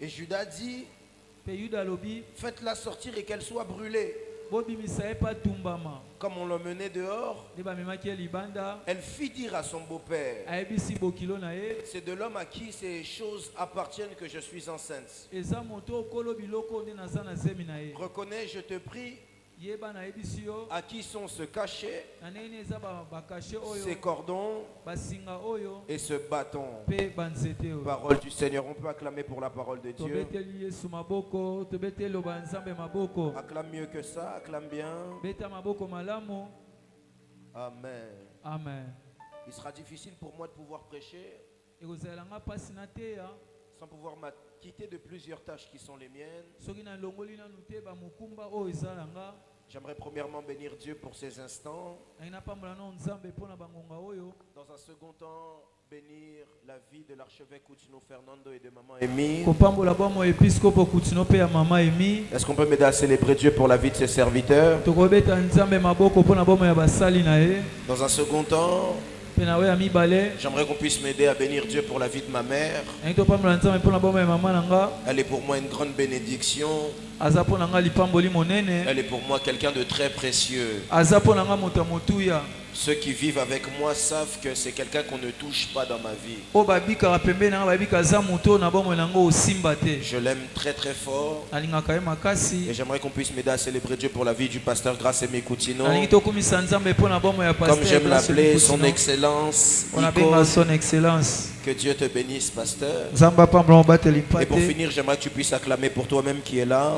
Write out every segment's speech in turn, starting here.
Et Judas dit, faites-la sortir et qu'elle soit brûlée. Comme on l'a menée dehors, elle fit dire à son beau-père, c'est de l'homme à qui ces choses appartiennent que je suis enceinte. Reconnais, je te prie, à qui sont ce cachet, ces cordons et ce bâton. Parole du Seigneur. On peut acclamer pour la parole de Dieu. Acclame mieux que ça, acclame bien. Amen. Amen. Il sera difficile pour moi de pouvoir prêcher sans pouvoir m'acquitter de plusieurs tâches qui sont les miennes. J'aimerais premièrement bénir Dieu pour ces instants. Dans un second temps, bénir la vie de l'archevêque Coutinho Fernando et de maman Amy. Est-ce qu'on peut m'aider à célébrer Dieu pour la vie de ses serviteurs? Dans un second temps, j'aimerais qu'on puisse m'aider à bénir Dieu pour la vie de ma mère. Elle est pour moi une grande bénédiction. Elle est pour moi quelqu'un de très précieux. Ceux qui vivent avec moi savent que c'est quelqu'un qu'on ne touche pas dans ma vie. Je l'aime très très fort. Et j'aimerais qu'on puisse m'aider à célébrer Dieu pour la vie du pasteur Grace Aimé Coutinho. Comme j'aime l'appeler, son excellence. Que Dieu te bénisse, pasteur. Et pour finir, j'aimerais que tu puisses acclamer pour toi-même qui est là.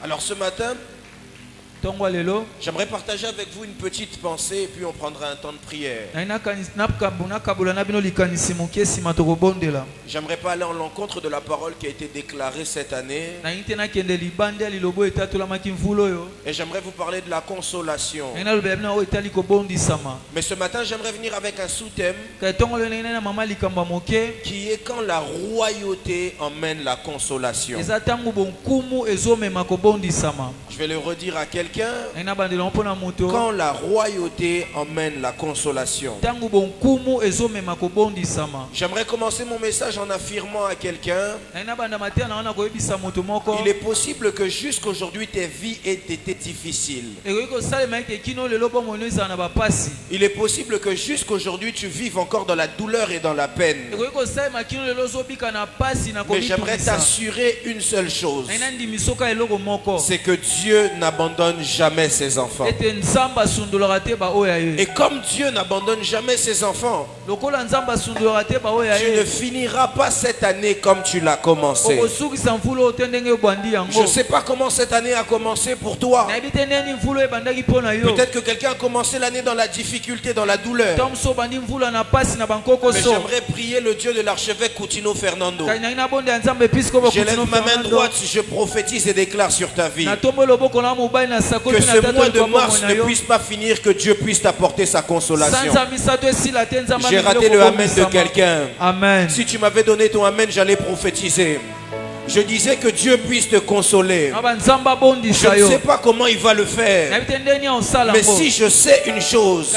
Alors ce matin, j'aimerais partager avec vous une petite pensée et puis on prendra un temps de prière. J'aimerais pas aller en l'encontre de la parole qui a été déclarée cette année. Et j'aimerais vous parler de la consolation. Mais ce matin, j'aimerais venir avec un sous-thème qui est quand la royauté emmène la consolation. Je vais le redire à quelqu'un. Quand la royauté emmène la consolation. J'aimerais commencer mon message en affirmant à quelqu'un: il est possible que jusqu'aujourd'hui tes vies aient été difficiles. Il est possible que jusqu'aujourd'hui tu vives encore dans la douleur et dans la peine. Mais j'aimerais t'assurer une seule chose, c'est que Dieu n'abandonne jamais ses enfants. Et comme Dieu n'abandonne jamais ses enfants, tu ne finiras pas cette année comme tu l'as commencé. Je ne sais pas comment cette année a commencé pour toi. Peut-être que quelqu'un a commencé l'année dans la difficulté, dans la douleur. Mais j'aimerais prier le Dieu de l'archevêque Coutinho Fernando. J'élève ma main droite, je prophétise et déclare sur ta vie que ce mois de mars ne puisse pas finir, que Dieu puisse t'apporter sa consolation. J'ai raté le amen de quelqu'un. Si tu m'avais donné ton amen, j'allais prophétiser. Je disais que Dieu puisse te consoler. Je ne sais pas comment il va le faire. Mais si je sais une chose,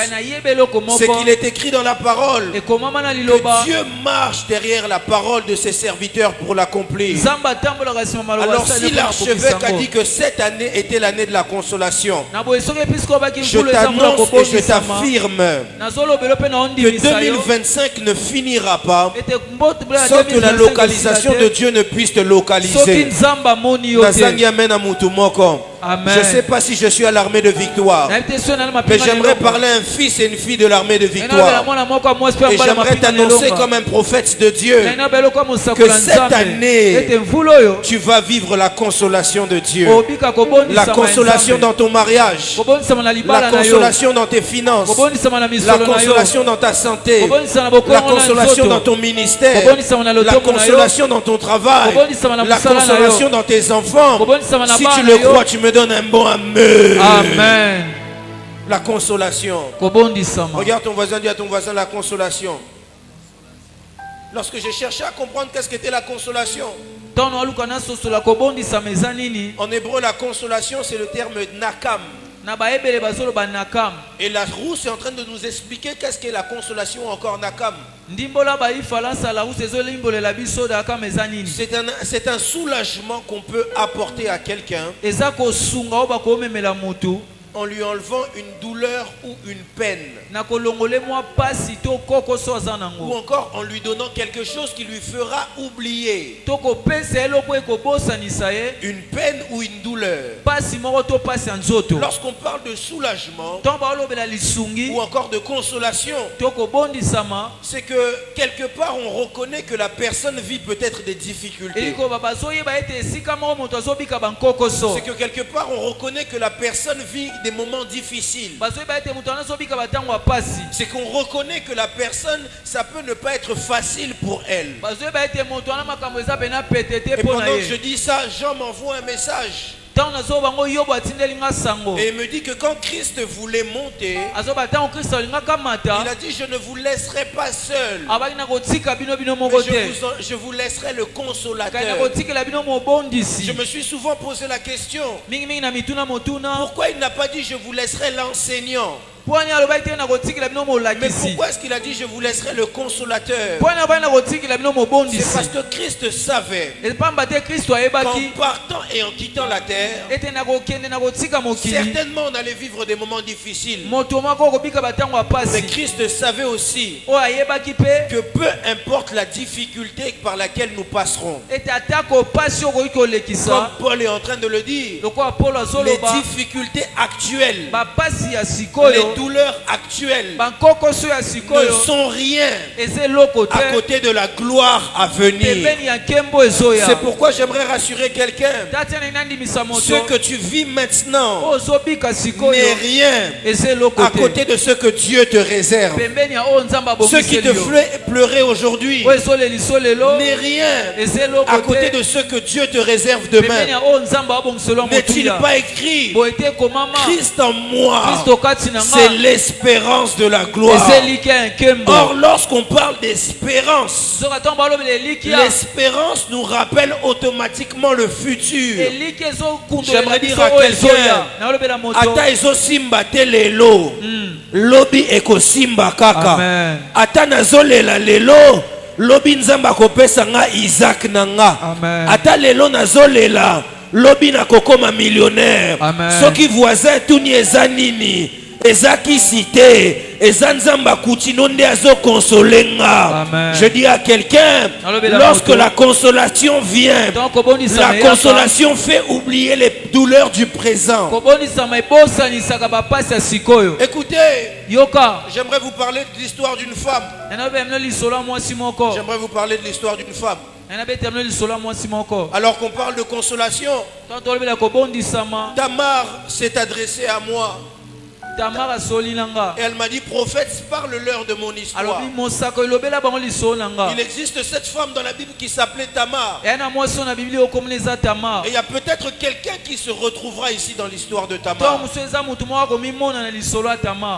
c'est qu'il est écrit dans la parole que Dieu marche derrière la parole de ses serviteurs pour l'accomplir. Alors si l'archevêque a dit que cette année était l'année de la consolation, je t'annonce et je t'affirme que 2025 ne finira pas sans que la localisation de Dieu ne puisse te localiser. Je ne sais pas si je suis à l'armée de victoire, mais j'aimerais parler à un fils et une fille de l'armée de victoire. Et j'aimerais t'annoncer comme un prophète de Dieu que cette année, tu vas vivre la consolation de Dieu. La consolation dans ton mariage, la consolation dans tes finances, la consolation dans ta santé, la consolation dans ton ministère, la consolation dans ton travail, la consolation dans tes enfants. Si tu le crois, tu me donnes un bon amen. Amen. La consolation. Regarde ton voisin, dis à ton voisin la consolation. Lorsque j'ai cherché à comprendre qu'est-ce qu'était la consolation, en hébreu, la consolation, c'est le terme nakam. Et la rousse est en train de nous expliquer qu'est-ce qu'est la consolation encore nakam. C'est un soulagement qu'on peut apporter à quelqu'un en lui enlevant une douleur ou une peine. Ou encore en lui donnant quelque chose qui lui fera oublier une peine ou une douleur. Lorsqu'on parle de soulagement ou encore de consolation, c'est que quelque part on reconnaît que la personne vit peut-être des difficultés. C'est que quelque part on reconnaît que la personne vit des moments difficiles. C'est qu'on reconnaît que la personne, ça peut ne pas être facile pour elle. Et pendant que je dis ça, Jean m'envoie un message. Et il me dit que quand Christ voulait monter, il a dit: je ne vous laisserai pas seul, mais je vous laisserai le consolateur. Je me suis souvent posé la question, pourquoi il n'a pas dit: je vous laisserai l'enseignant? Mais pourquoi est-ce qu'il a dit: je vous laisserai le consolateur? C'est parce que Christ savait qu'en partant et en quittant la terre, certainement on allait vivre des moments difficiles. Mais Christ savait aussi que peu importe la difficulté par laquelle nous passerons, comme Paul est en train de le dire, les difficultés actuelles, les douleurs actuelles ne sont rien à côté de la gloire à venir. C'est pourquoi j'aimerais rassurer quelqu'un: ce que tu vis maintenant n'est rien à côté de ce que Dieu te réserve. Ce qui te fait pleurer aujourd'hui n'est rien à côté de ce que Dieu te réserve demain. N'est-il pas écrit: Christ en moi, c'est l'espérance de la gloire. Or, lorsqu'on parle d'espérance, l'espérance nous rappelle automatiquement le futur. J'aimerais dire à quelqu'un: ata ezo simba te lelo, lobi eko simba kaka. Ata nazolela lelo, lobi nzamba kopesa nga Isaac nanga. Ata lelo nazolela, lobi na kokoma millionnaire. Soki voisin tuni eza nini, ezaki cité, ezanzamba kutino nde azo consolenga. Je dis à quelqu'un, lorsque la consolation vient, la consolation fait oublier les douleurs du présent. Écoutez, j'aimerais vous parler de l'histoire d'une femme. J'aimerais vous parler de l'histoire d'une femme. Alors qu'on parle de consolation, Tamar s'est adressée à moi. Et elle m'a dit: prophète, parle-leur de mon histoire. Il existe cette femme dans la Bible qui s'appelait Tamar. Et il y a peut-être quelqu'un qui se retrouvera ici dans l'histoire de Tamar.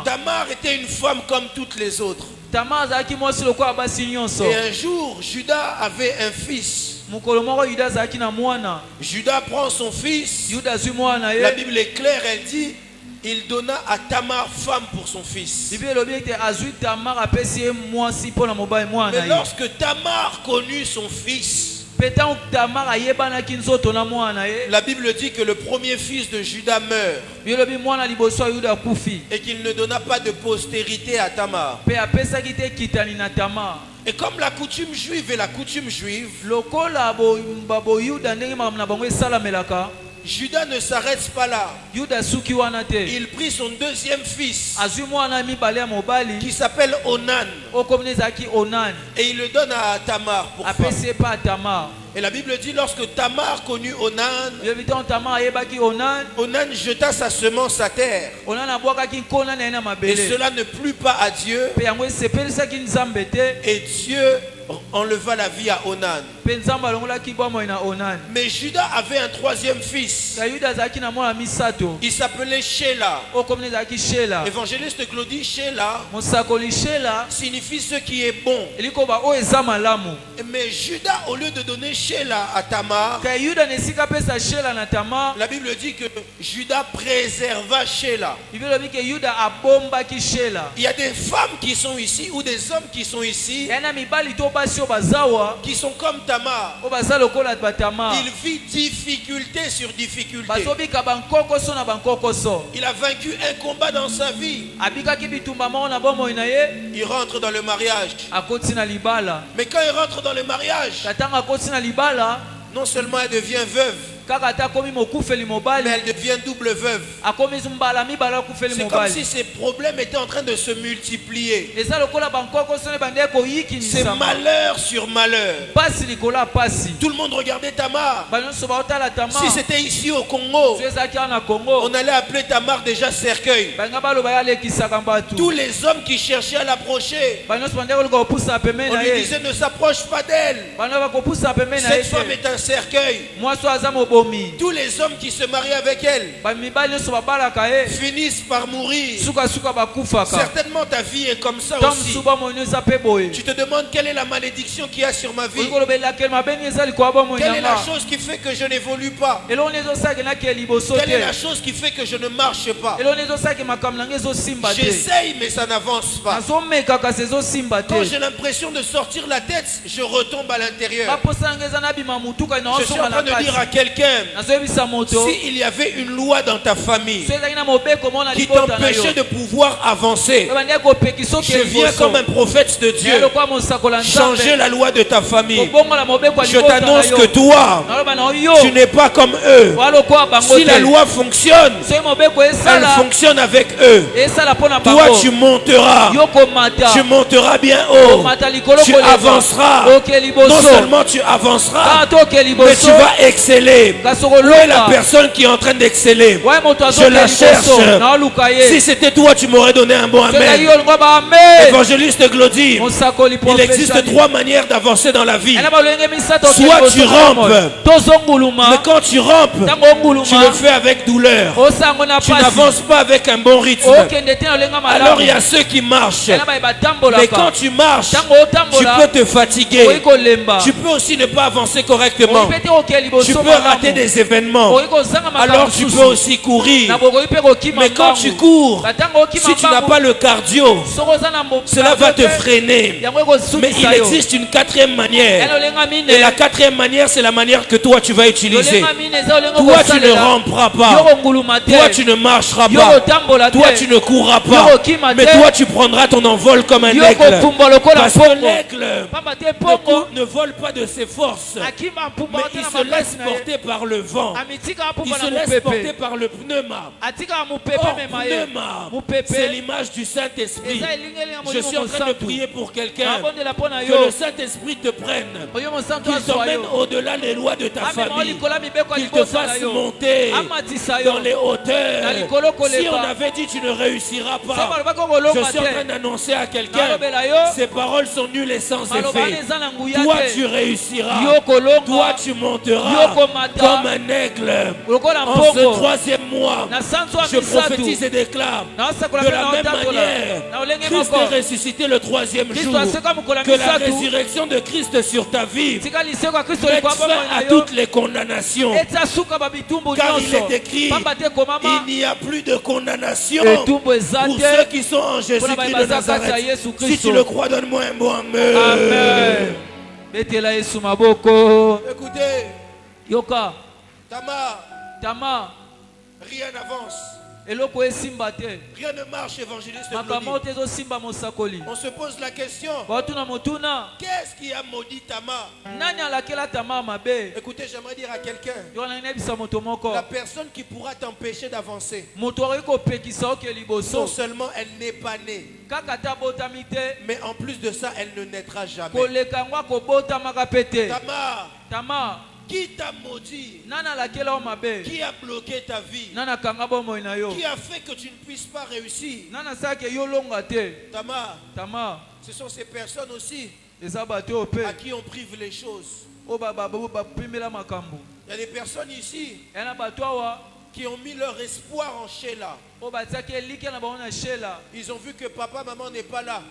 Tamar était une femme comme toutes les autres. Et un jour, Judas avait un fils. Judas prend son fils. La Bible est claire, elle dit: il donna à Tamar femme pour son fils. Mais lorsque Tamar connut son fils, la Bible dit que le premier fils de Judas meurt et qu'il ne donna pas de postérité à Tamar. Et comme la coutume juive est la coutume juive, Judas ne s'arrête pas là. Il prit son deuxième fils qui s'appelle Onan et il le donne à Tamar pour femme. Et la Bible dit: lorsque Tamar connut Onan, Onan jeta sa semence à terre. Et cela ne plut pas à Dieu. Et Dieu enleva la vie à Onan. Mais Judas avait un troisième fils. Il s'appelait Sheila. Évangéliste Glody, Sheila signifie ce qui est bon. Mais Judas, au lieu de donner Sheila à Tamar, la Bible dit que Judas préserva Sheila. Il y a des femmes qui sont ici ou des hommes qui sont ici qui sont comme Tamar. Il vit difficulté sur difficulté. Il a vaincu un combat dans sa vie. Il rentre dans le mariage. Mais quand il rentre dans le mariage, non seulement elle devient veuve, mais elle devient double veuve. C'est comme si ses problèmes étaient en train de se multiplier. C'est malheur sur malheur. Tout le monde regardait Tamar. Si c'était ici au Congo, on allait appeler Tamar déjà cercueil. Tous les hommes qui cherchaient à l'approcher, on lui disait ne s'approche pas d'elle. Cette femme est un cercueil. Tous les hommes qui se marient avec elle finissent par mourir. Certainement ta vie est comme ça aussi. Tu te demandes quelle est la malédiction qu'il y a sur ma vie. Quelle est la chose qui fait que je n'évolue pas? Quelle est la chose qui fait que je ne marche pas? J'essaye mais ça n'avance pas. Quand j'ai l'impression de sortir la tête, je retombe à l'intérieur. Je suis en train de dire à quelqu'un, s'il y avait une loi dans ta famille qui t'empêchait de pouvoir avancer, je viens comme un prophète de Dieu changer la loi de ta famille. Je t'annonce que toi, tu n'es pas comme eux. Si la loi fonctionne, elle fonctionne avec eux. Toi tu monteras bien haut. Tu avanceras. Non seulement tu avanceras, mais tu vas exceller. Où est la personne qui est en train d'exceller? Je la cherche. Si c'était toi, tu m'aurais donné un bon amen. Évangéliste Glody, il existe trois manières d'avancer dans la vie. Soit tu rampes, mais quand tu rampes, tu le fais avec douleur. Tu n'avances pas avec un bon rythme. Alors il y a ceux qui marchent. Mais quand tu marches, tu peux te fatiguer. Tu peux aussi ne pas avancer correctement. Tu peux rater des événements. Alors tu peux aussi courir. Mais quand tu cours, si tu n'as pas le cardio, cela va te freiner. Mais il existe une quatrième manière. Et la quatrième manière, c'est la manière que toi tu vas utiliser. Toi tu ne ramperas pas. Toi tu ne marcheras pas. Toi tu ne courras pas. Mais toi tu prendras ton envol comme un aigle. Parce que l'aigle ne vole pas de ses forces, mais il se laisse porter par le vent. Il se laisse porter par le pneuma. Or, pneuma, c'est l'image du Saint-Esprit. Je suis en train de prier pour quelqu'un, que le Saint-Esprit te prenne, qu'il t'emmène au-delà des lois de ta famille, qu'il te fasse monter dans les hauteurs. Si on avait dit tu ne réussiras pas, je suis en train d'annoncer à quelqu'un, ces paroles sont nulles et sans effet. Toi tu réussiras, toi tu monteras comme un aigle. En ce troisième mois, je prophétise et déclare de la même manière, Christ est ressuscité le troisième jour, que la résurrection de Christ sur ta vie mette fin à toutes les condamnations, car il est écrit, il n'y a plus de condamnation pour ceux qui sont en Jésus-Christ de Nazareth. Si tu le crois, donne-moi un bon amen. Amen. Écoutez, Yoka, Tamar, rien n'avance. Rien ne marche, évangéliste Glody. On se pose la question, qu'est-ce qui a maudit Tamar? Écoutez, j'aimerais dire à quelqu'un, la personne qui pourra t'empêcher d'avancer, non seulement elle n'est pas née, mais en plus de ça, elle ne naîtra jamais. Tamar, qui t'a maudit? Qui a bloqué ta vie? Qui a fait que tu ne puisses pas réussir? Tamar, ce sont ces personnes aussi à qui on prive les choses. y a des personnes ici qui ont mis leur espoir en Sheila. Ils ont vu que papa, maman n'est pas là.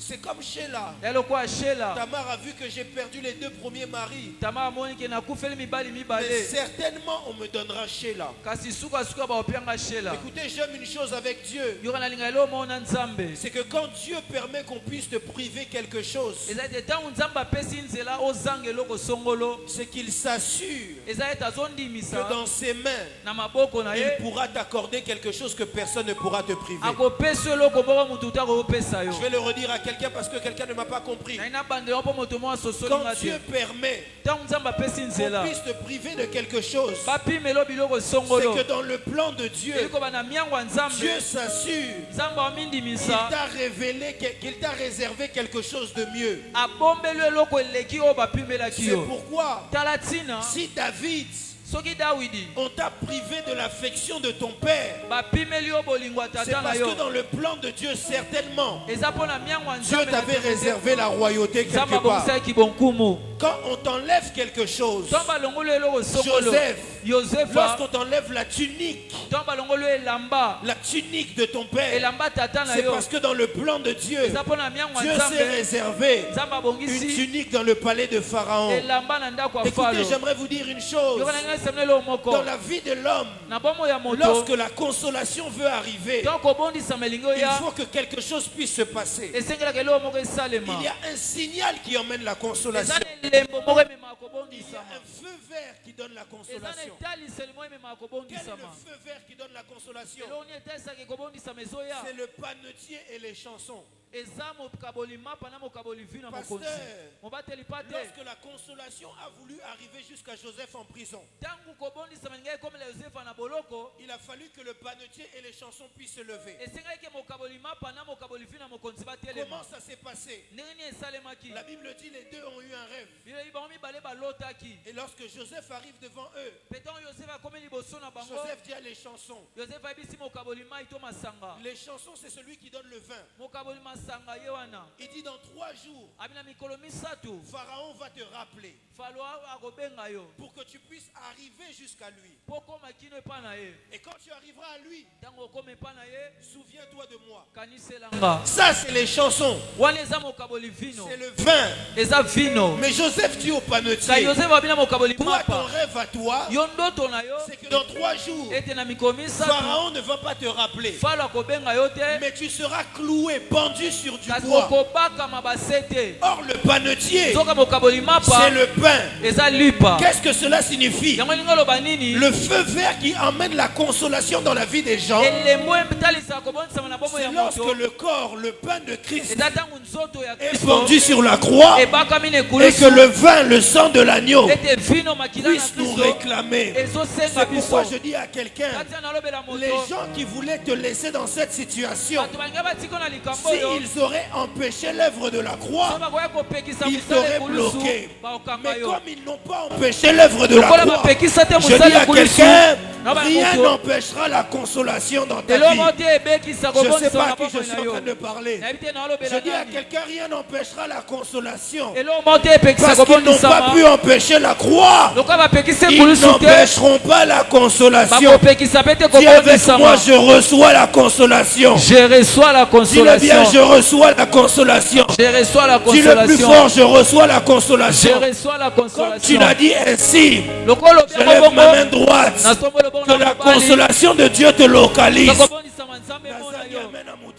C'est comme Sheila. Tamar a vu que j'ai perdu les 2 premiers maris. Mais certainement on me donnera Sheila. Écoutez, j'aime une chose avec Dieu. C'est que quand Dieu permet qu'on puisse te priver quelque chose, c'est qu'il s'assure que dans ses mains, il pourra t'accorder quelque chose que personne ne pourra te priver. Je vais le redire à quelqu'un parce que quelqu'un ne m'a pas compris. Quand Dieu permet qu'on puisse te priver de quelque chose, c'est que dans le plan de Dieu, Dieu s'assure qu'il t'a révélé, qu'il t'a réservé quelque chose de mieux. C'est pourquoi si David, on t'a privé de l'affection de ton père, c'est parce que dans le plan de Dieu, certainement, Dieu t'avait réservé la royauté quelque part. Quand on t'enlève quelque chose, Joseph, lorsqu'on t'enlève la tunique de ton père, c'est parce que dans le plan de Dieu, Dieu s'est réservé une tunique dans le palais de Pharaon. Écoutez, j'aimerais vous dire une chose. Dans la vie de l'homme, lorsque la consolation veut arriver, il faut que quelque chose puisse se passer. Il y a un signal qui emmène la consolation. Il y a un feu vert qui donne la consolation. Quel est le feu vert qui donne la consolation? C'est le panetier et les chansons. Pasteur, lorsque la consolation a voulu arriver jusqu'à Joseph en prison, il a fallu que le panetier et les chansons puissent se lever. Comment ça s'est passé? La Bible dit les deux ont eu un rêve. Et lorsque Joseph arrive devant eux, Joseph dit à les chansons. Les chansons, c'est celui qui donne le vin. Il dit dans 3 jours, Pharaon va te rappeler pour que tu puisses arriver jusqu'à lui. Et quand tu arriveras à lui, souviens-toi de moi. Ça, c'est les chansons. C'est le vin. Mais Joseph dit au panetier, toi, ton rêve à toi, c'est que dans 3 jours, Pharaon ne va pas te rappeler, mais tu seras cloué, pendu sur du bois. Or le panetier, c'est le pain. Qu'est-ce que cela signifie? Le feu vert qui emmène la consolation dans la vie des gens, c'est lorsque le corps, le pain de Christ est pendu sur la croix et que le vin, le sang de l'agneau puisse nous réclamer. C'est pourquoi je dis à quelqu'un, les gens qui voulaient te laisser dans cette situation, s'ils auraient empêché l'œuvre de la croix, ils t'auraient bloqué. Mais comme ils n'ont pas empêché l'œuvre de la croix, je dis à quelqu'un, rien n'empêchera la consolation dans ta vie. Je ne sais pas à qui je suis en train de parler. Je dis à quelqu'un, rien n'empêchera la consolation. Parce qu'ils n'ont pas pu empêcher la croix, ils n'empêcheront pas la consolation. Dis avec moi, je reçois la consolation. Je reçois la consolation. Dis-le bien, je reçois la consolation. Je reçois la consolation. Dis-le plus fort, je reçois la consolation. Je reçois la consolation. Comme tu l'as dit ainsi, je lève ma main droite. Que la consolation de Dieu te localise.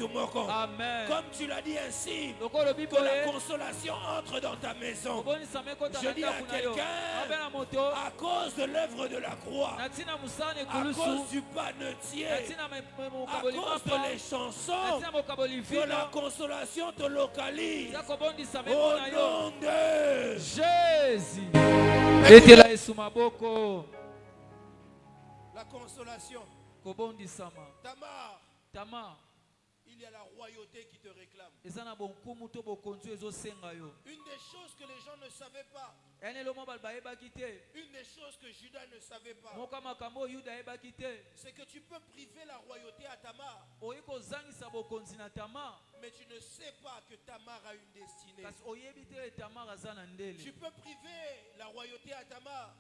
Amen. Comme tu l'as dit ainsi, que la consolation entre dans ta maison. Je dis à quelqu'un, à cause de l'œuvre de la croix, à cause du panetier, à cause de les chansons, que la consolation te localise. Au nom de Jésus. La consolation. Tamar. Tamar il y a la royauté qui te réclame. Une des choses que les gens ne savaient pas. Une des choses que Judas ne savait pas. C'est que tu peux priver la royauté à Tamar. Mais tu ne sais pas que Tamar a une destinée. Tu peux priver la royauté à Tamar.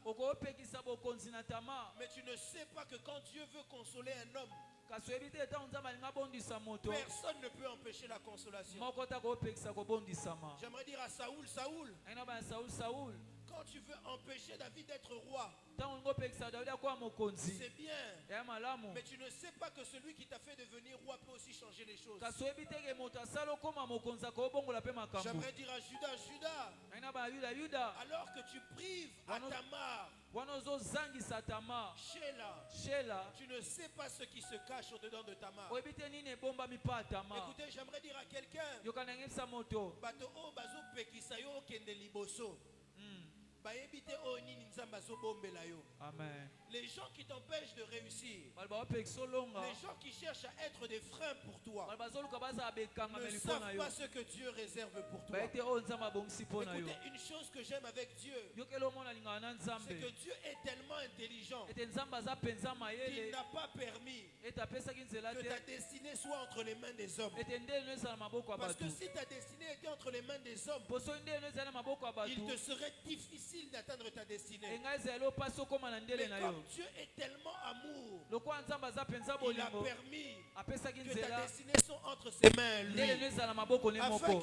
Mais tu ne sais pas que quand Dieu veut consoler un homme, personne ne peut empêcher la consolation. J'aimerais dire à Saoul, quand tu veux empêcher David d'être roi, c'est bien. Mais tu ne sais pas que celui qui t'a fait devenir roi peut aussi changer les choses. J'aimerais dire à Judas, alors que tu prives à Tamar, Sheila, tu ne sais pas ce qui se cache au-dedans de Tamar. Écoutez, j'aimerais dire à quelqu'un, Amen. Les gens qui t'empêchent de réussir, les gens qui cherchent à être des freins pour toi, ne savent pas ce que Dieu réserve pour toi. Écoutez, une chose que j'aime avec Dieu, c'est que Dieu est tellement intelligent qu'il n'a pas permis que ta destinée soit entre les mains des hommes. Parce que si ta destinée était entre les mains des hommes, il te serait difficile d'atteindre ta destinée. Mais comme Dieu est tellement amour, il a permis que ta destinée soit entre ses mains, lui, afin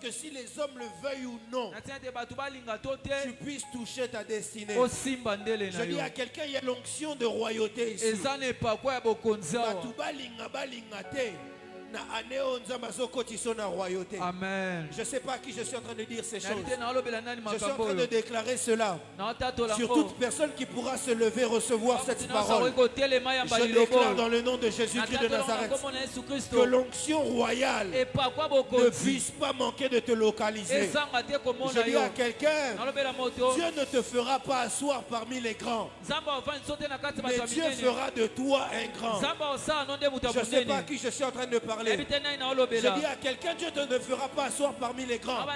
que si les hommes le veuillent ou non, tu puisses toucher ta destinée. Je dis à quelqu'un, il y a l'onction de royauté ici. Amen. Je ne sais pas à qui je suis en train de dire ces choses. Je suis en train de déclarer cela sur toute personne qui pourra se lever et recevoir cette parole. Je déclare dans le nom de Jésus-Christ de Nazareth que l'onction royale ne puisse pas manquer de te localiser. Je dis à quelqu'un, Dieu ne te fera pas asseoir parmi les grands, mais Dieu fera de toi un grand. Je ne sais pas à qui je suis en train de parler. Je dis à quelqu'un, Dieu ne fera pas asseoir parmi les grands.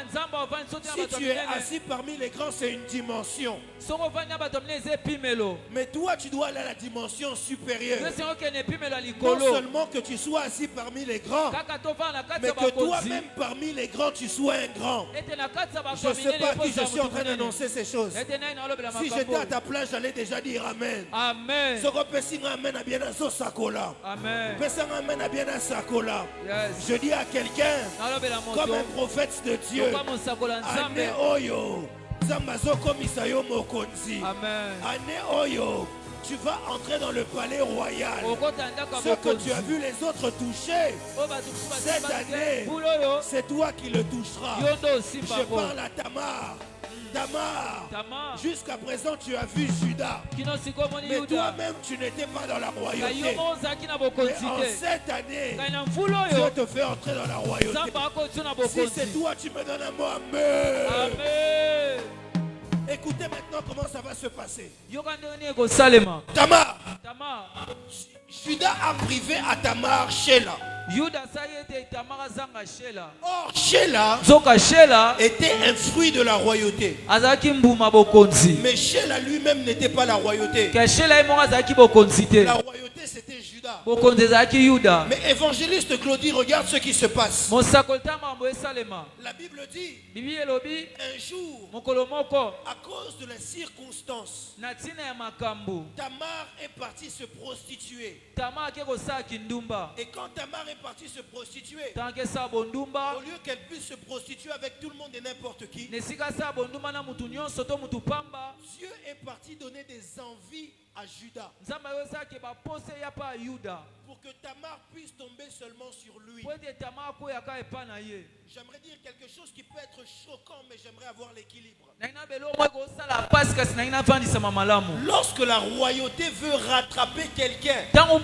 Si tu es assis parmi les grands, c'est une dimension. Mais toi, tu dois aller à la dimension supérieure. Non seulement que tu sois assis parmi les grands, mais que toi-même parmi les grands, tu sois un grand. Je ne sais pas à qui je suis en train d'annoncer ces choses. Si j'étais à ta place, j'allais déjà dire Amen. Amen. Je dis à quelqu'un, comme un prophète de Dieu, Ane Oyo, Zamazoko Misayo Mokonzi, Ane Oyo, tu vas entrer dans le palais royal. Ce que tu as vu les autres toucher, cette année, c'est toi qui le toucheras. Je parle à Tamar. Jusqu'à présent tu as vu Judas, mais toi-même tu n'étais pas dans la royauté. Mais en cette année, Dieu te fait entrer dans la royauté. Si c'est toi, tu me donnes un mot. Amen. Écoutez maintenant comment ça va se passer. Tamar. Judas a privé à Tamar Sheila. Or Sheila était un fruit de la royauté. Mais Sheila lui-même n'était pas la royauté. La royauté c'était Judas. Mais évangéliste Claudie, regarde ce qui se passe. La Bible dit un jour, à cause de la circonstance, Tamar est partie se prostituer. Et quand Tamar est partie se prostituer, au lieu qu'elle puisse se prostituer avec tout le monde et n'importe qui, Dieu est parti donner des envies à Judas pour que Tamar puisse tomber seulement sur lui. J'aimerais dire quelque chose qui peut être choquant, mais j'aimerais avoir l'équilibre. Lorsque la royauté veut rattraper quelqu'un, quand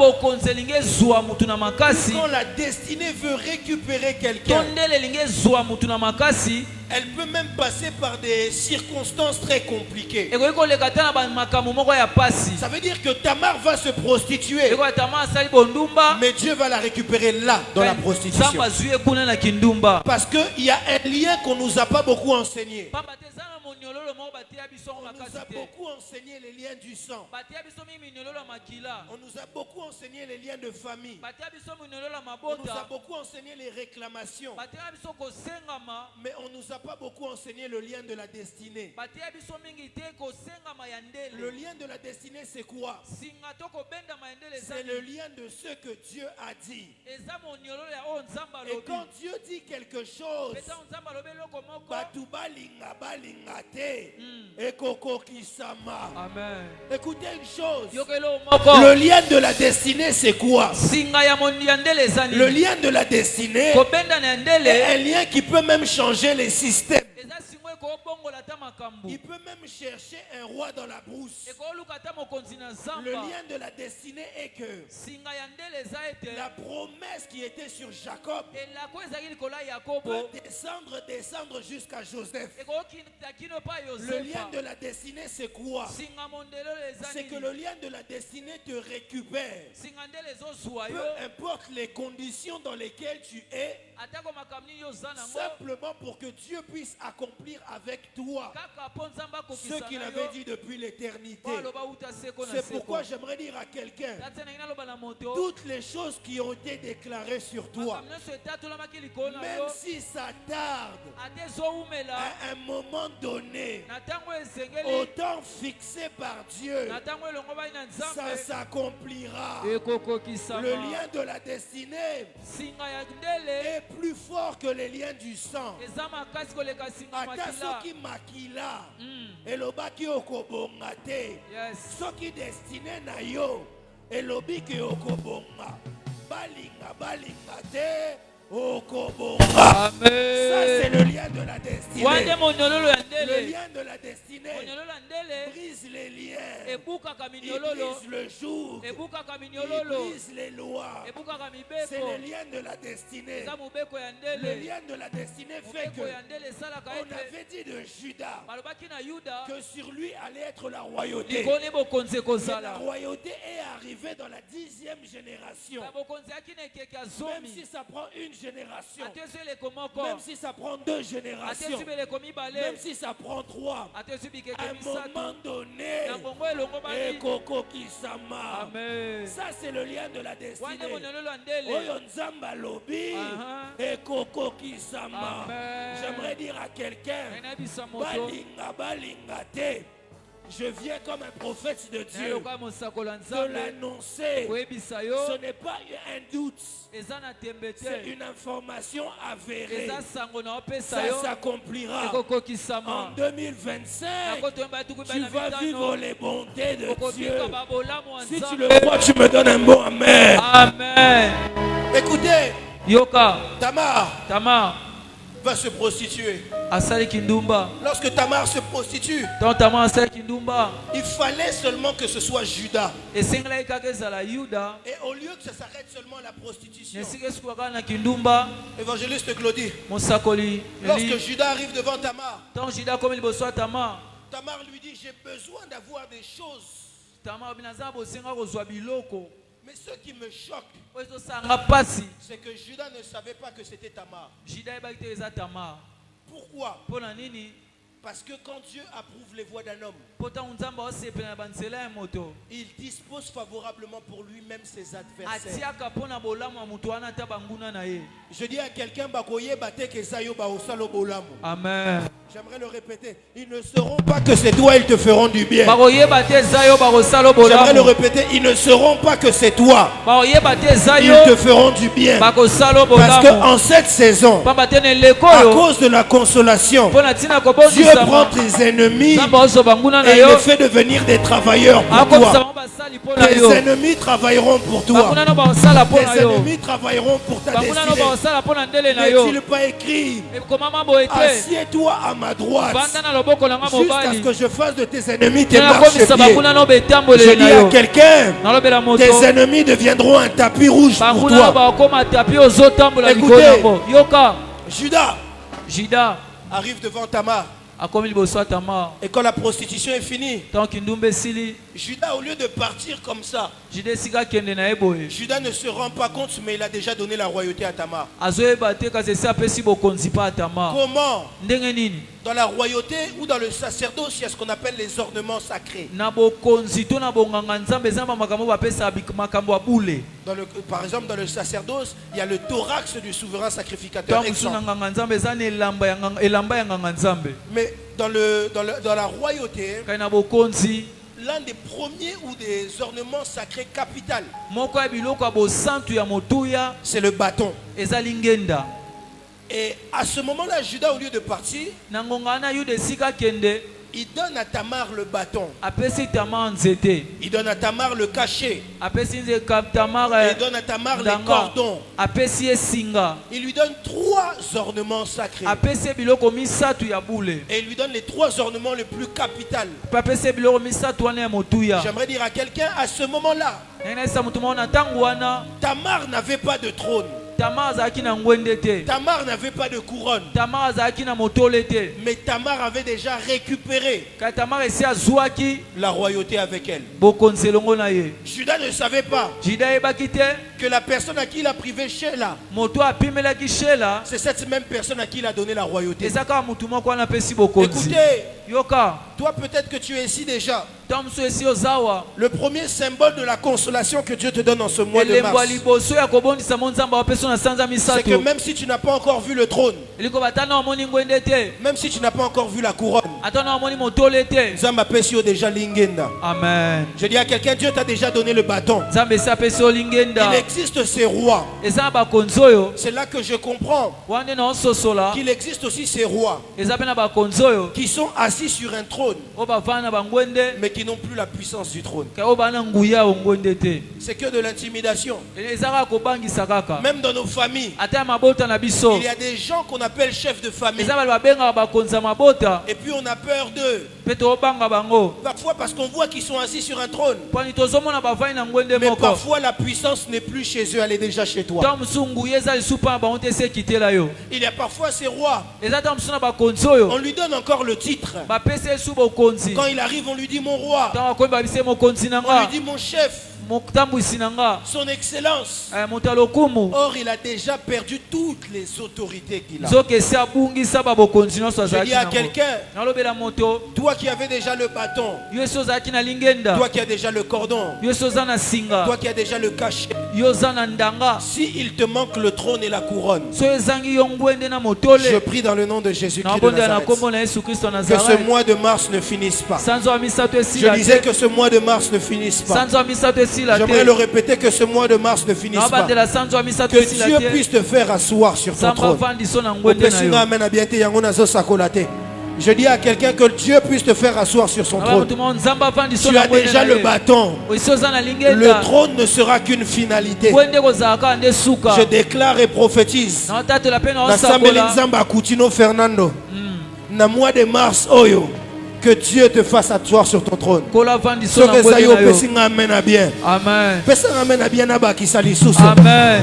la destinée veut récupérer quelqu'un, Elle peut même passer par des circonstances très compliquées. Ça veut dire que Tamar va se prostituer. Mais Dieu va la récupérer là, dans la prostitution. Parce qu'il y a un lien qu'on ne nous a pas beaucoup enseigné. On nous a beaucoup enseigné les liens du sang. On nous a beaucoup enseigné les liens de famille. On nous a beaucoup enseigné les réclamations. Mais on ne nous a pas beaucoup enseigné le lien de la destinée. Le lien de la destinée, c'est quoi? C'est le lien de ce que Dieu a dit. Et quand Dieu dit quelque chose, écoutez une chose. Le lien de la destinée, c'est quoi? Le lien de la destinée est un lien qui peut même changer les systèmes. Il peut même chercher un roi dans la brousse. Le lien de la destinée est que la promesse qui était sur Jacob peut descendre jusqu'à Joseph. Le lien de la destinée, c'est quoi? C'est que le lien de la destinée te récupère. Peu importe les conditions dans lesquelles tu es, simplement pour que Dieu puisse accomplir avec toi ce qu'il avait dit depuis l'éternité. C'est pourquoi j'aimerais dire à quelqu'un, toutes les choses qui ont été déclarées sur toi, même si ça tarde, à un moment donné, au temps fixé par Dieu, ça s'accomplira. Le lien de la destinée est plus fort que les liens du sang. Ata soki makila elobaki okobonga te, soki destiné na yo elobiki okobonga, balinga te okobonga. Ça c'est le lien de la destinée. Le lien de la destinée brise les liens, il brise le joug, il brise les lois. C'est le lien de la destinée. Le lien de la destinée fait que on avait dit de Judas que sur lui allait être la royauté. Mais la royauté est arrivée dans la 10e génération. Même si ça prend une génération, même si ça prend 2 générations, même si ça prend 3, à un moment donné, ça c'est le lien de la destinée. J'aimerais dire à quelqu'un, balinga te. Je viens comme un prophète de Dieu de l'annoncer. Ce n'est pas un doute, c'est une information avérée. Ça s'accomplira en 2025. Tu vas vivre les bontés de Dieu. Si tu le crois, tu me donnes un bon amen. Amen. Écoutez, Yoka Tamar va se prostituer. Lorsque Tamar se prostitue, il fallait seulement que ce soit Judas. Et au lieu que ça s'arrête seulement à la prostitution, évangéliste Claudie, lorsque Judas arrive devant Tamar, Tamar lui dit, j'ai besoin d'avoir des choses. Mais ce qui me choque, c'est que Judas ne savait pas que c'était Tamar. Pourquoi? Parce que quand Dieu approuve les voies d'un homme, il dispose favorablement pour lui-même ses adversaires. Je dis à quelqu'un, Amen. J'aimerais le répéter. Ils ne sauront pas que c'est toi, ils te feront du bien. J'aimerais le répéter. Ils ne sauront pas que c'est toi, ils te feront du bien. Parce qu'en cette saison, à cause de la consolation, Dieu prend tes ennemis et il les fait devenir des travailleurs pour toi. Tes ennemis travailleront pour toi. Tes ennemis travailleront pour ta destinée. N'est-il pas écrit, assieds-toi à ma droite jusqu'à ce que je fasse de tes ennemis tes marchepieds. Je dis à quelqu'un, tes ennemis deviendront un tapis rouge pour toi. Écoutez, Judas arrive devant Tamar. Et quand la prostitution est finie, Judas, au lieu de partir comme ça, Judas ne se rend pas compte, mais il a déjà donné la royauté à Tamar. Comment? Dans la royauté ou dans le sacerdoce, il y a ce qu'on appelle les ornements sacrés. Par exemple, dans le sacerdoce, il y a le thorax du souverain sacrificateur. Mais dans la royauté, l'un des premiers ou des ornements sacrés capitaux, c'est le bâton. Et à ce moment-là, Judas, au lieu de partir, il donne à Tamar le bâton. Il donne à Tamar le cachet. Il donne à Tamar les cordons. Il lui donne 3 ornements sacrés. Et il lui donne les 3 ornements les plus capitaux. J'aimerais dire à quelqu'un, à ce moment-là, Tamar n'avait pas de trône. Tamar n'avait pas de couronne. Mais Tamar avait déjà récupéré la royauté avec elle. Judas ne savait pas que la personne à qui il a privé Sheila, c'est cette même personne à qui il a donné la royauté. Écoutez, toi peut-être que tu es ici déjà. Le premier symbole de la consolation que Dieu te donne en ce mois de mars, c'est que même si tu n'as pas encore vu le trône, même si tu n'as pas encore vu la couronne, Amen. Je dis à quelqu'un, Dieu t'a déjà donné le bâton. Il existe ces rois. C'est là que je comprends qu'il existe aussi ces rois qui sont assis sur un trône, mais qui n'ont plus la puissance du trône. C'est que de l'intimidation. Même dans nos familles, il y a des gens qu'on appelle chefs de famille. Et puis on a peur d'eux. Parfois parce qu'on voit qu'ils sont assis sur un trône. Mais parfois la puissance n'est plus chez eux, elle est déjà chez toi. Il y a parfois ces rois, on lui donne encore le titre. Quand il arrive, on lui dit mon roi. On lui dit mon chef, son excellence. Or il a déjà perdu toutes les autorités qu'il a. Je dis à quelqu'un, toi qui avais déjà le bâton, toi qui as déjà le cordon, toi qui as déjà le cachet, si il te manque le trône et la couronne, je prie dans le nom de Jésus-Christ de Nazareth, que ce mois de mars ne finisse pas. Je disais que ce mois de mars ne finisse pas. J'aimerais le répéter, que ce mois de mars ne finisse pas. Que Dieu puisse te faire asseoir sur ton trône. Je dis à quelqu'un que Dieu puisse te faire asseoir sur son trône. Tu as déjà le bâton. Le trône ne sera qu'une finalité. Je déclare et prophétise. Fernando, na mois de mars, que Dieu te fasse asseoir sur ton trône. Amen.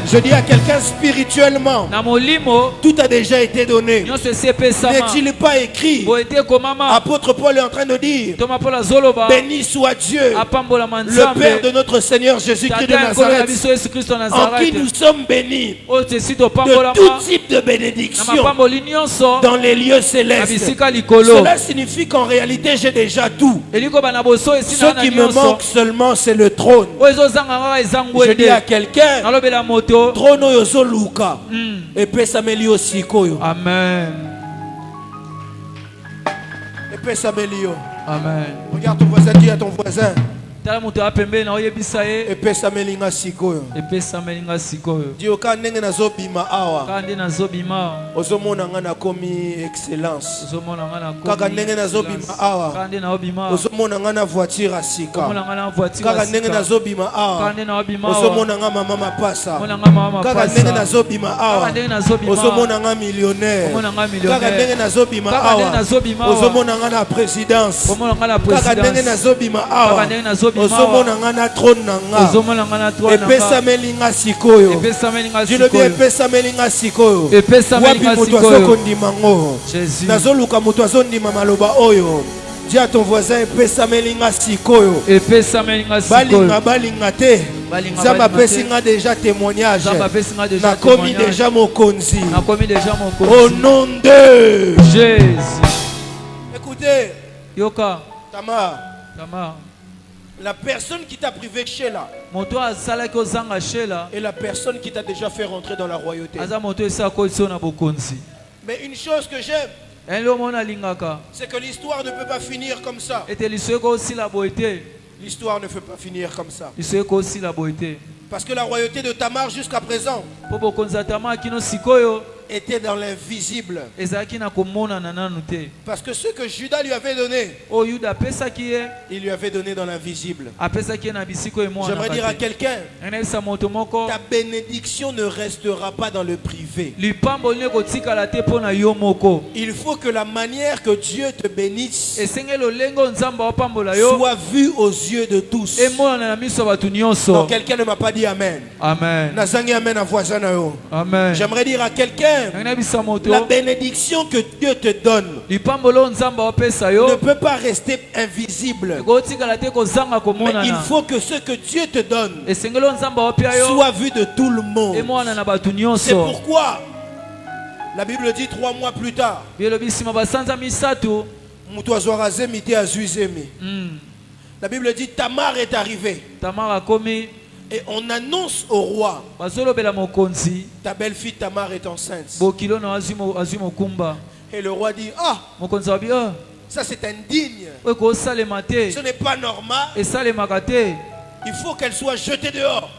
Je dis à quelqu'un spirituellement, tout a déjà été donné. N'est-il pas écrit? Apôtre Paul est en train de dire, béni soit Dieu, le Père de notre Seigneur Jésus-Christ de Nazareth, en qui nous sommes bénis de tout type de bénédiction dans les lieux célestes. Cela signifie qu'en réalité j'ai déjà tout. Ce qui me manque seulement, c'est le trône. Je dis à quelqu'un, trône oyo luka et pesameli osikoyo. Amen. Et pesameli. Amen. Regarde ton voisin, dis à ton voisin, epesa melinga sikoyo. Dioka ndenge nazobima awa. Ozomona ngana komi excellence. Kaka ndenge nazobima awa. Ozomona ngana voiture asika. Kaka ndenge nazobima awa. Ozomona ngana mama mapasa. Kaka ndenge nazobima awa. Ozomona ngana millionnaire. Kaka ndenge nazobima awa. Ozomona ngana présidence. Kaka ndenge nazobima awa. ozomona ngana trône nanga epesamelinga sikoyo dilobi epesamelinga sikoyo wapi moto azokondima ngo nazoluka moto azondima maloba oyo. Dis à ton voisin epesamelinga sikoyo balinga te Zamba pesinga déjà témoignage nakomi déjà mokonzi au nom de Jésus. Écoutez Yoka Tamar, la personne qui t'a privé chez là et la personne qui t'a déjà fait rentrer dans la royauté. Mais une chose que j'aime, c'est que l'histoire ne peut pas finir comme ça. L'histoire ne peut pas finir comme ça. Parce que la royauté de Tamar jusqu'à présent était dans l'invisible. Parce que ce que Judas lui avait donné, il lui avait donné dans l'invisible. J'aimerais dire à quelqu'un, ta bénédiction ne restera pas dans le privé. Il faut que la manière que Dieu te bénisse soit vue aux yeux de tous. Donc quelqu'un ne m'a pas dit Amen. Amen. Amen. J'aimerais dire à quelqu'un, la bénédiction que Dieu te donne ne peut pas rester invisible. Mais il faut que ce que Dieu te donne soit vu de tout le monde. C'est pourquoi la Bible dit 3 mois plus tard, la Bible dit Tamar est arrivé. Et on annonce au roi, ta belle-fille Tamar est enceinte. Et le roi dit, ah, ça c'est indigne. Ce n'est pas normal. Il faut qu'elle soit jetée dehors.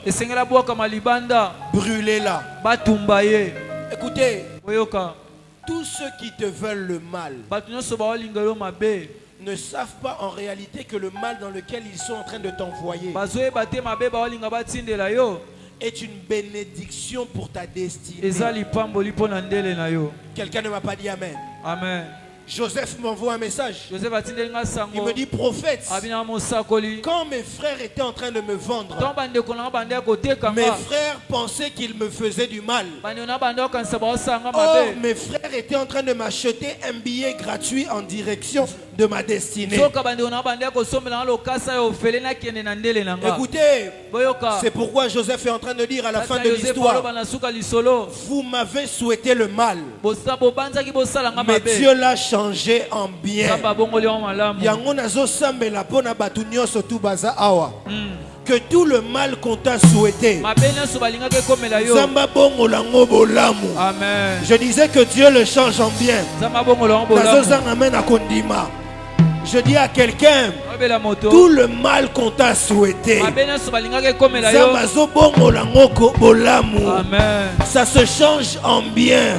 Brûlez-la. Écoutez, tous ceux qui te veulent le mal ne savent pas en réalité que le mal dans lequel ils sont en train de t'envoyer est une bénédiction pour ta destinée. Quelqu'un ne m'a pas dit Amen. Amen. Joseph m'envoie un message. Il me dit, prophète, quand mes frères étaient en train de me vendre, mes frères pensaient qu'ils me faisaient du mal. Or, mes frères étaient en train de m'acheter un billet gratuit en direction de ma destinée. Écoutez, c'est pourquoi Joseph est en train de dire à la fin de l'histoire, vous m'avez souhaité le mal, mais Dieu l'a changé en bien. Que tout le mal qu'on t'a souhaité, je disais que Dieu le change en bien. Je dis à quelqu'un, tout le mal qu'on t'a souhaité, ça se change en bien.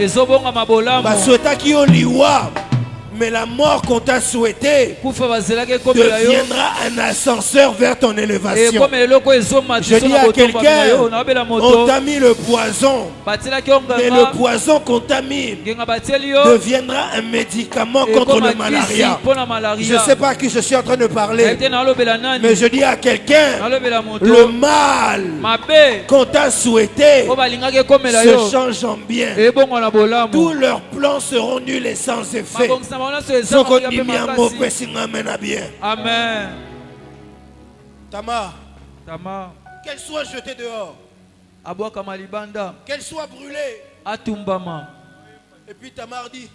Mais la mort qu'on t'a souhaité deviendra un ascenseur vers ton élévation. Je dis à quelqu'un, on t'a mis le poison, mais le poison qu'on t'a mis deviendra un médicament contre le malaria. Je ne sais pas à qui je suis en train de parler, mais je dis à quelqu'un, le mal qu'on t'a souhaité se change en bien. Tous leurs plans seront nuls et sans effet. Amen. Tamar, qu'elle soit jetée dehors, qu'elle soit brûlée. Et puis Tamar dit,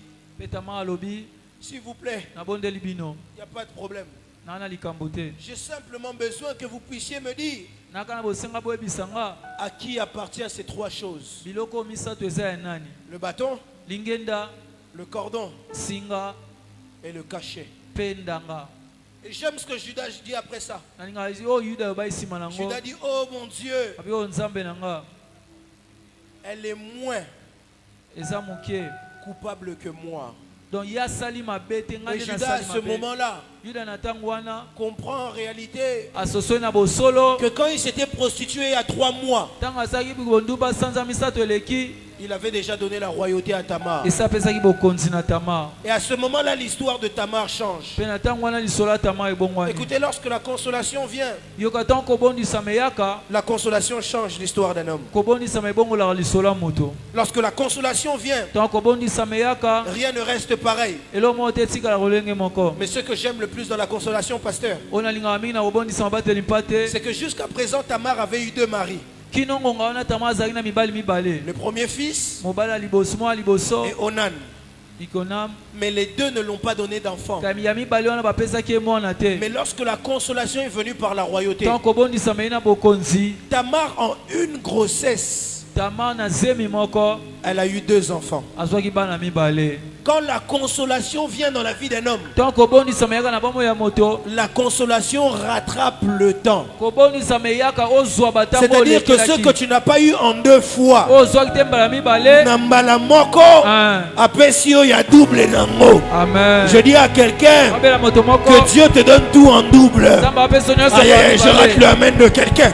s'il vous plaît, il n'y a pas de problème. J'ai simplement besoin que vous puissiez me dire à qui appartient ces 3 choses. Le bâton, le cordon et le cachet. Et j'aime ce que Judas dit après ça. Judas dit, oh mon Dieu, elle est moins coupable que moi. Et Judas à ce moment-là comprend en réalité que quand il s'était prostitué il y a 3 mois, il avait déjà donné la royauté à Tamar. Et à ce moment-là, l'histoire de Tamar change. Écoutez, lorsque la consolation vient, la consolation change l'histoire d'un homme. Lorsque la consolation vient, rien ne reste pareil. Mais ce que j'aime le plus dans la consolation, pasteur, c'est que jusqu'à présent, Tamar avait eu 2 maris. Le premier fils et Onan. Mais les 2 ne l'ont pas donné d'enfant. Mais lorsque la consolation est venue par la royauté, Tamar en une grossesse, elle a eu 2 enfants. Quand la consolation vient dans la vie d'un homme, la consolation rattrape le temps. C'est-à-dire que ce que tu n'as pas eu en 2 fois, je dis à quelqu'un que Dieu te donne tout en double. Je rate le amen de quelqu'un.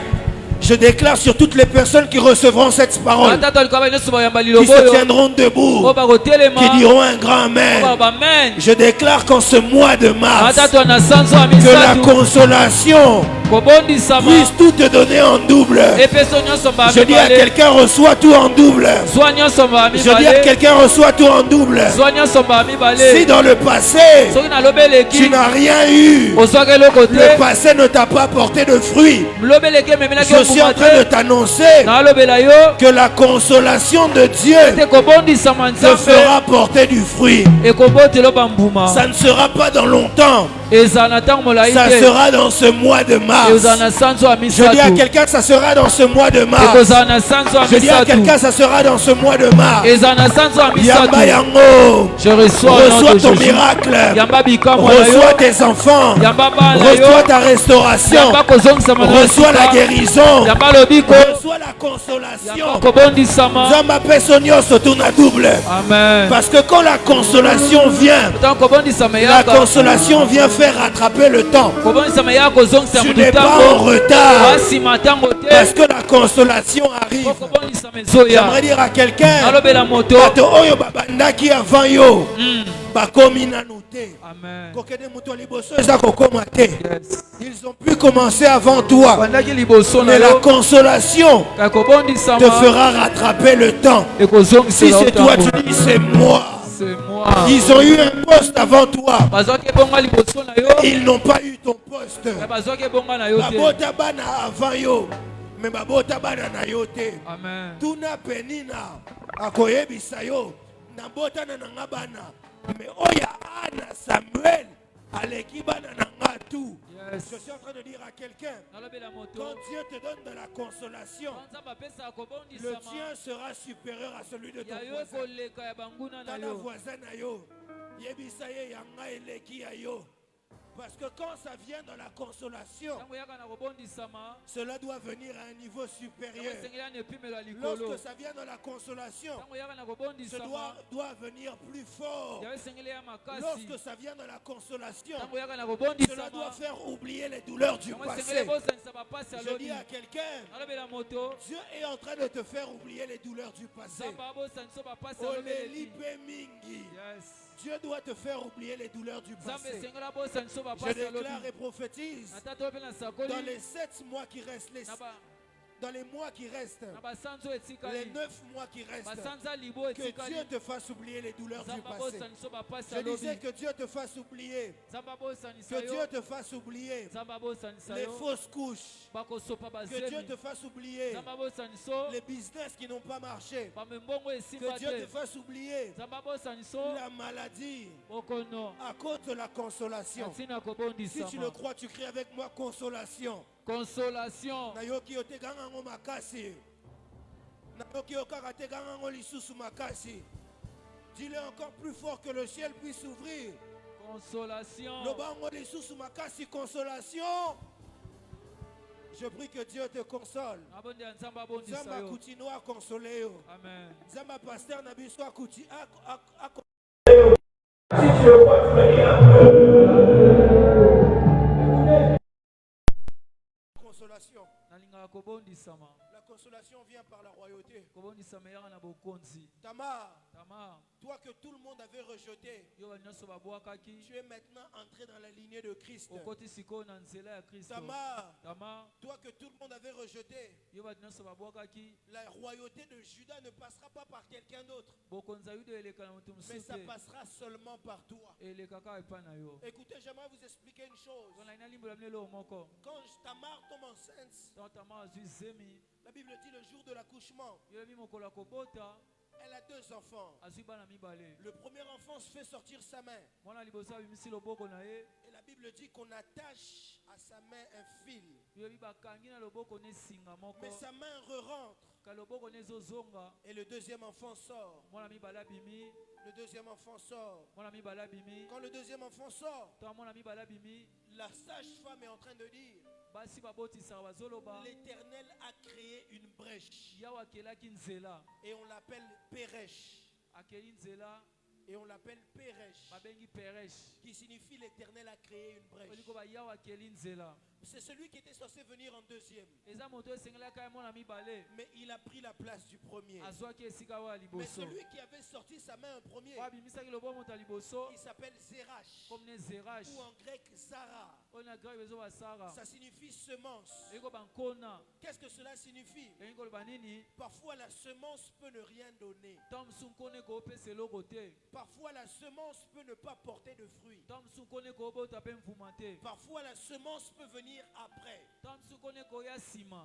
Je déclare sur toutes les personnes qui recevront cette parole, qui se tiendront debout, qui diront un grand amen. Je déclare qu'en ce mois de mars, que la consolation puisse tout te donner en double. Je dis à quelqu'un, reçois tout en double. Je dis à quelqu'un, reçois tout en double. Si dans le passé tu n'as rien eu, le passé ne t'a pas apporté de fruits, je suis en train de t'annoncer que la consolation de Dieu te fera porter du fruit. Ça ne sera pas dans longtemps. Ça sera dans ce mois de mars. Je dis à quelqu'un que ça sera dans ce mois de mars. Je dis à quelqu'un ça sera dans ce mois de mars. Yamba yango. Reçois ton miracle. Reçois tes enfants. Reçois ta restauration. Reçois la guérison. Reçois la consolation. Zamba pesonio sotuna double. Parce que quand la consolation vient, la consolation vient faire rattraper le temps. Tu n'es pas en retard parce que la consolation arrive. J'aimerais dire à quelqu'un, ils ont pu commencer avant toi, mais la consolation te fera rattraper le temps. Si c'est toi, tu dis c'est moi. Ils ont eu un poste avant toi. Ils n'ont pas eu ton poste. Babota bana avant yo. Mais babota bana na yote. Tuna penina akoyebisa yo. Nabota na ngabana. Mais oya ana Samuel aleki bana na ngatu. Je suis en train de dire à quelqu'un, quand Dieu te donne de la consolation, le tien sera supérieur à celui de ton voisin. Parce que quand ça vient dans la consolation, cela doit venir à un niveau supérieur. Lorsque ça vient dans la consolation, cela doit venir plus fort. Lorsque ça vient dans la consolation, cela doit faire oublier les douleurs du passé. Je dis à quelqu'un, Dieu est en train de te faire oublier les douleurs du passé. Dieu doit te faire oublier les douleurs du passé. Je déclare et prophétise dans les 7 mois qui restent, dans les mois qui restent, les 9 mois qui restent, que Dieu te fasse oublier les douleurs du passé. Je disais que Dieu te fasse oublier, que Dieu te fasse oublier les fausses couches, que Dieu te fasse oublier les business qui n'ont pas marché, que Dieu te fasse oublier la maladie à cause de la consolation. Si tu le crois, tu cries avec moi consolation. Consolation. Dis-le encore plus fort que le ciel puisse s'ouvrir. Consolation. Consolation. Je prie que Dieu te console. Zamba continue à consoler. Amen. Zamba pasteur Nabiso à si tu le crois, tu me dis un peu. La consolation vient par la royauté. Tamar, toi que tout le monde avait rejeté, tu es maintenant entré dans la lignée de Christ. Tamar, toi que tout le monde avait rejeté, la royauté de Juda ne passera pas par quelqu'un d'autre, mais ça passera seulement par toi. Écoutez, j'aimerais vous expliquer une chose. Quand Tamar tombe enceinte, la Bible dit le jour de l'accouchement, elle a 2 enfants. Le premier enfant se fait sortir sa main. Et la Bible dit qu'on attache à sa main un fil. Mais sa main re-rentre. Et le deuxième enfant sort. Le deuxième enfant sort. Quand le deuxième enfant sort, la sage-femme est en train de dire: l'Éternel a créé une brèche. Et on l'appelle Pérèche. Et on l'appelle Pérèche, qui signifie l'Éternel a créé une brèche. C'est celui qui était censé venir en deuxième. Mais il a pris la place du premier. Mais celui qui avait sorti sa main en premier, il s'appelle Zérach, ou en grec Zara. Ça signifie semence. Qu'est-ce que cela signifie? Parfois la semence peut ne rien donner. Parfois la semence peut ne pas porter de fruits. Parfois la semence peut venir après.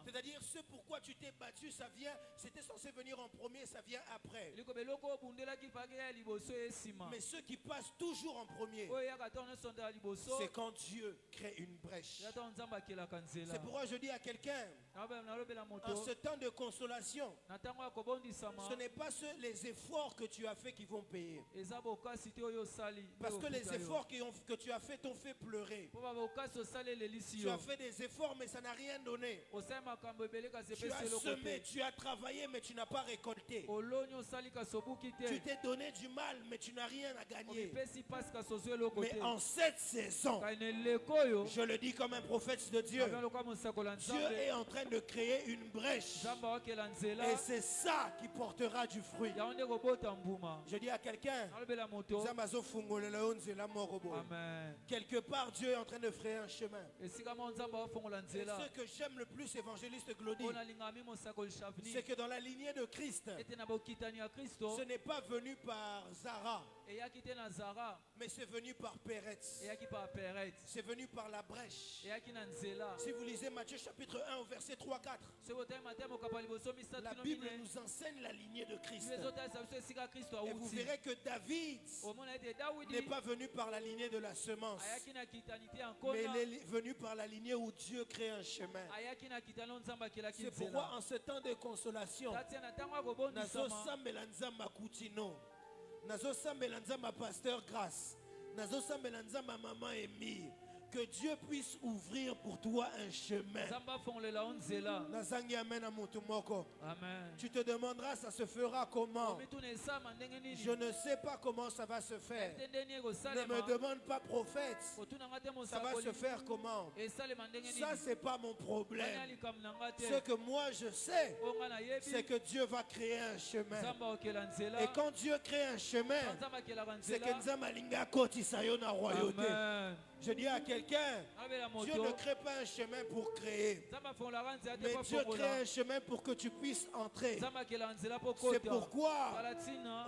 C'est-à-dire ce pourquoi tu t'es battu, ça vient, c'était censé venir en premier, ça vient après. Mais ceux qui passent toujours en premier, c'est quand Dieu crée une brèche. C'est pourquoi je dis à quelqu'un, en ce temps de consolation, ce n'est pas les efforts que tu as fait qui vont payer. Parce que les efforts que tu as fait t'ont fait pleurer. Tu as fait des efforts mais ça n'a rien donné. Tu as semé, tu as travaillé mais tu n'as pas récolté. Tu t'es donné du mal mais tu n'as rien à gagner. Mais en cette saison, je le dis comme un prophète de Dieu, Dieu est en train de créer une brèche. Et c'est ça qui portera du fruit. Je dis à quelqu'un, quelque part Dieu est en train de frayer un chemin. Et ce que j'aime le plus, évangéliste Glody, c'est que dans la lignée de Christ, ce n'est pas venu par Zara, mais c'est venu par Péretz. C'est venu par la brèche. Si vous lisez Matthieu chapitre 1 au verset 3-4, la Bible nous enseigne la lignée de Christ. Et vous verrez que David n'est pas venu par la lignée de la semence, mais il est venu par la lignée où Dieu crée un chemin. C'est pourquoi en ce temps de consolation, nazo sambela nzamba kutino, nazo sambela nzamba pasteur Grâce, nazo sambela nzamba maman Emi, que Dieu puisse ouvrir pour toi un chemin. Amen. Tu te demanderas, ça se fera comment? Je ne sais pas comment ça va se faire. Ne me demande pas, prophète, ça va se faire comment? Ça, c'est pas mon problème. Ce que moi je sais, c'est que Dieu va créer un chemin. Et quand Dieu crée un chemin, c'est que Nzamalinga koti sayona royauté. Je dis à quelqu'un, Dieu ne crée pas un chemin pour créer, mais Dieu crée un chemin pour que tu puisses entrer. C'est pourquoi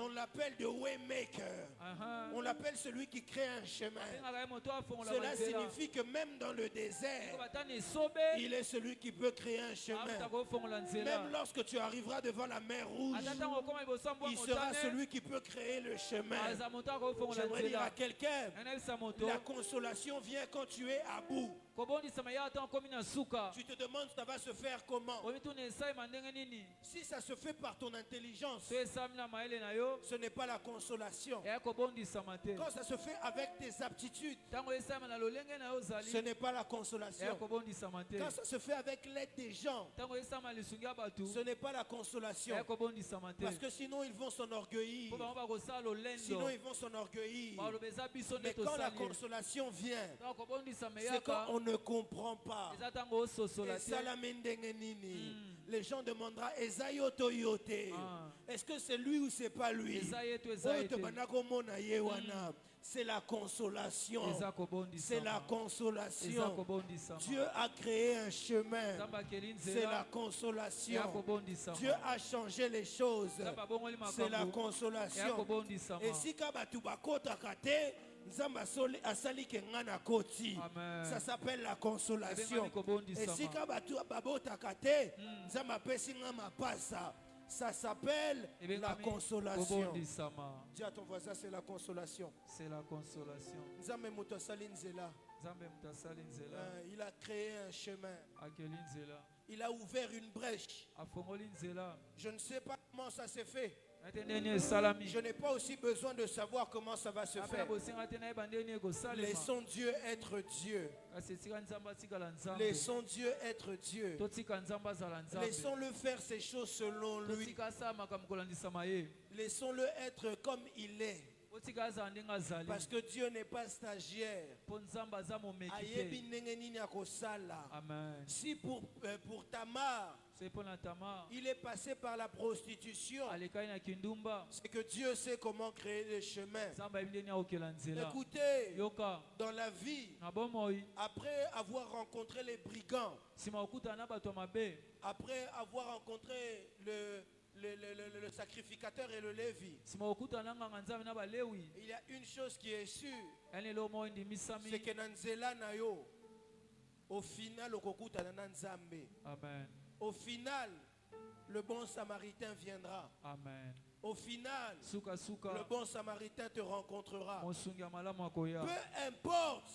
on l'appelle the Waymaker. On l'appelle celui qui crée un chemin. Cela signifie que même dans le désert, il est celui qui peut créer un chemin. Même lorsque tu arriveras devant la mer Rouge, il sera celui qui peut créer le chemin. J'aimerais dire à quelqu'un, la consolation vient quand tu es à bout. Tu te demandes ça va se faire comment? Si ça se fait par ton intelligence, ce n'est pas la consolation. Quand ça se fait avec tes aptitudes, ce n'est pas la consolation. Quand ça se fait avec l'aide des gens, ce n'est pas la consolation. Parce que sinon ils vont s'enorgueillir. Mais quand la consolation vient, c'est quand on ne comprend pas. Les gens demanderont est-ce que c'est lui ou c'est pas lui? C'est la consolation. C'est la consolation. Dieu a créé un chemin. C'est la consolation. Dieu a changé les choses. C'est la consolation. Et si ça s'appelle la consolation. Et si ça s'appelle la consolation. Dis à ton voisin, c'est la consolation. C'est la consolation. Il a créé un chemin. Il a ouvert une brèche. Je ne sais pas comment ça s'est fait. Je n'ai pas aussi besoin de savoir comment ça va se faire. Laissons Dieu être Dieu. Laissons Dieu être Dieu. Laissons-le faire ses choses selon lui. Laissons-le être comme il est. Parce que Dieu n'est pas stagiaire. Amen. Si pour Tamar, il est passé par la prostitution, c'est que Dieu sait comment créer des chemins. Écoutez, dans la vie, après avoir rencontré les brigands, après avoir rencontré le sacrificateur et le Lévi, il y a une chose qui est sûre, c'est que Nanzela Nayo, au final, Amen. Au final, le bon samaritain viendra. Amen. Au final, le bon samaritain te rencontrera. Peu importe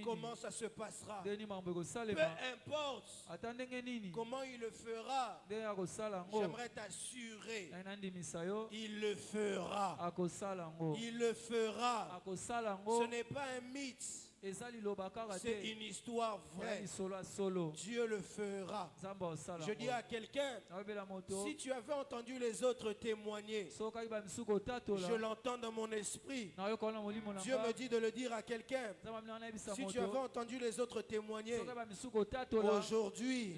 comment ça se passera. Peu importe comment il le fera. J'aimerais t'assurer, il le fera. Il le fera. Ce n'est pas un mythe. C'est une histoire vraie. Dieu le fera. Je dis à quelqu'un, si tu avais entendu les autres témoigner, je l'entends dans mon esprit. Dieu me dit de le dire à quelqu'un. Si tu avais entendu les autres témoigner, aujourd'hui,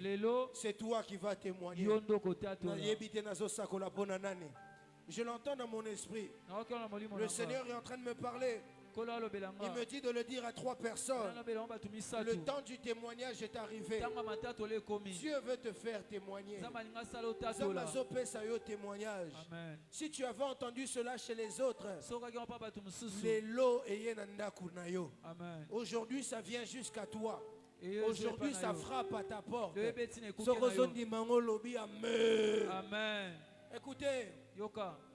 c'est toi qui vas témoigner. Je l'entends dans mon esprit. Le Seigneur est en train de me parler. Il me dit de le dire à 3 personnes. Le temps du témoignage est arrivé. Dieu veut te faire témoigner. Témoignage. Si tu avais entendu cela chez les autres, aujourd'hui ça vient jusqu'à toi. Aujourd'hui ça frappe à ta porte. Amen. Écoutez,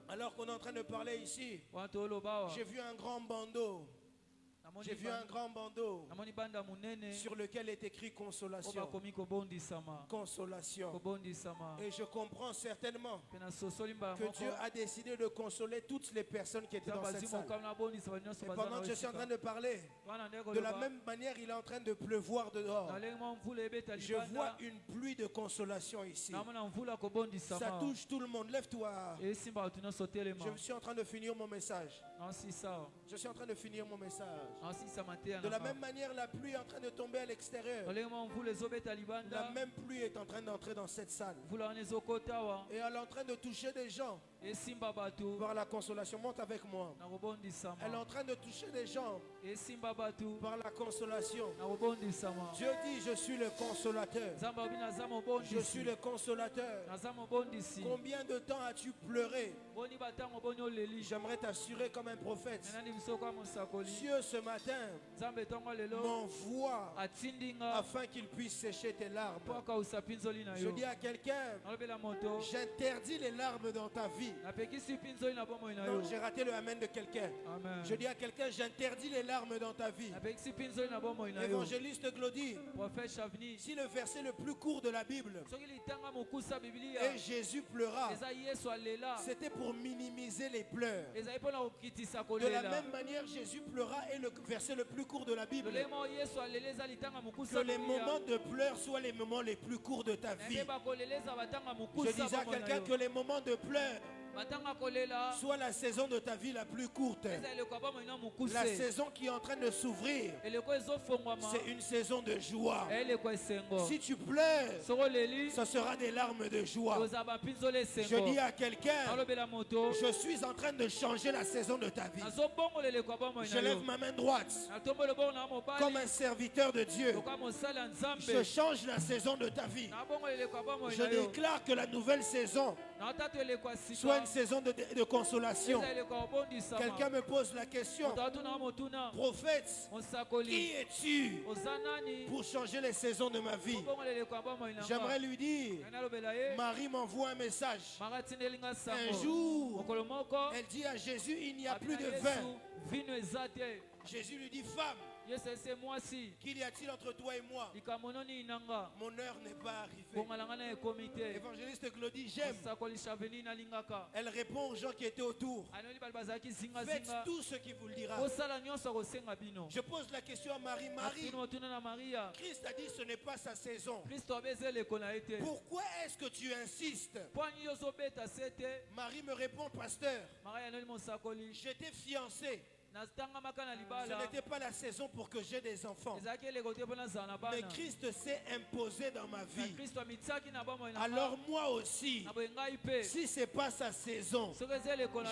alors qu'on est en train de parler ici, j'ai vu un grand bandeau. J'ai vu un grand bandeau sur lequel est écrit consolation. Consolation. Et je comprends certainement que Dieu a décidé de consoler toutes les personnes qui étaient dans cette salle. Et pendant que je suis en train de parler, de la même manière, il est en train de pleuvoir dehors. Je vois une pluie de consolation ici. Ça touche tout le monde. Lève-toi. Je suis en train de finir mon message. Je suis en train de finir mon message. De la même manière, la pluie est en train de tomber à l'extérieur. La même pluie est en train d'entrer dans cette salle. Et elle est en train de toucher des gens par la consolation. Monte avec moi. Elle est en train de toucher des gens par la consolation. Dieu dit, je suis le consolateur. Je suis le consolateur. Combien de temps as-tu pleuré? J'aimerais t'assurer comme un prophète. Dieu ce matin m'envoie afin qu'il puisse sécher tes larmes. Je dis à quelqu'un, j'interdis les larmes dans ta vie. Non, j'ai raté le amen de quelqu'un. Je dis à quelqu'un, j'interdis les larmes dans ta vie. Évangéliste Glody, si le verset le plus court de la Bible et Jésus pleura, c'était pour minimiser les pleurs. De la même manière, Jésus pleura et le verset le plus court de la Bible, que les moments de pleurs soient les moments les plus courts de ta vie. Je disais à quelqu'un que les moments de pleurs soit la saison de ta vie la plus courte. La saison qui est en train de s'ouvrir, c'est une saison de joie. Si tu pleures, ce sera des larmes de joie. Je dis à quelqu'un, je suis en train de changer la saison de ta vie. Je lève ma main droite comme un serviteur de Dieu. Je change la saison de ta vie. Je déclare que la nouvelle saison soit une saison de consolation. Quelqu'un me pose la question, prophète, qui es-tu pour changer les saisons de ma vie? J'aimerais lui dire, Marie m'envoie un message. Un jour, elle dit à Jésus, il n'y a plus de vin. Jésus lui dit, femme, qu'il y a-t-il entre toi et moi? Mon heure n'est pas arrivée. Évangéliste Claudie, j'aime. Elle répond aux gens qui étaient autour. Faites tout ce qu'il vous le dira. Je pose la question à Marie. Marie, Christ a dit ce n'est pas sa saison. Pourquoi est-ce que tu insistes? Marie me répond, pasteur, j'étais fiancée. Ce n'était pas la saison pour que j'ai des enfants. Mais Christ s'est imposé dans ma vie. Alors moi aussi, si ce n'est pas sa saison,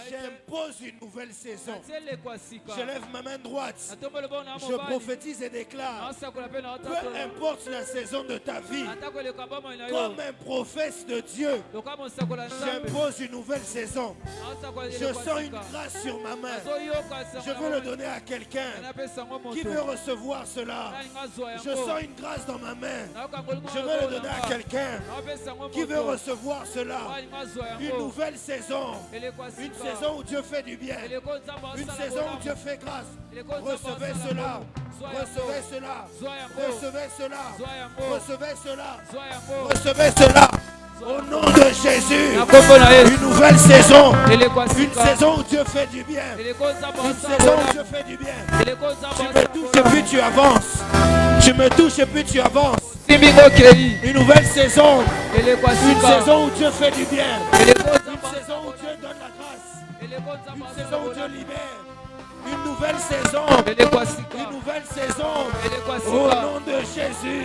j'impose une nouvelle saison. Je lève ma main droite. Je prophétise et déclare, peu importe la saison de ta vie, comme un prophète de Dieu, j'impose une nouvelle saison. Je sens une grâce sur ma main. Je veux le donner à quelqu'un qui veut recevoir cela. Je sens une grâce dans ma main. Je veux le donner à quelqu'un qui veut recevoir cela. Une nouvelle saison. Une saison où Dieu fait du bien. Une saison où Dieu fait grâce. Recevez cela. Recevez cela. Recevez cela. Recevez cela. Recevez cela. Au nom de Jésus, une nouvelle saison, une saison où Dieu fait du bien, une saison où Dieu fait du bien. Tu me touches et puis tu avances. Tu me touches et puis tu avances. Une nouvelle saison, une saison où Dieu fait du bien, une saison où Dieu donne la grâce, une saison où Dieu libère. Une nouvelle saison, une nouvelle saison, au nom de Jésus,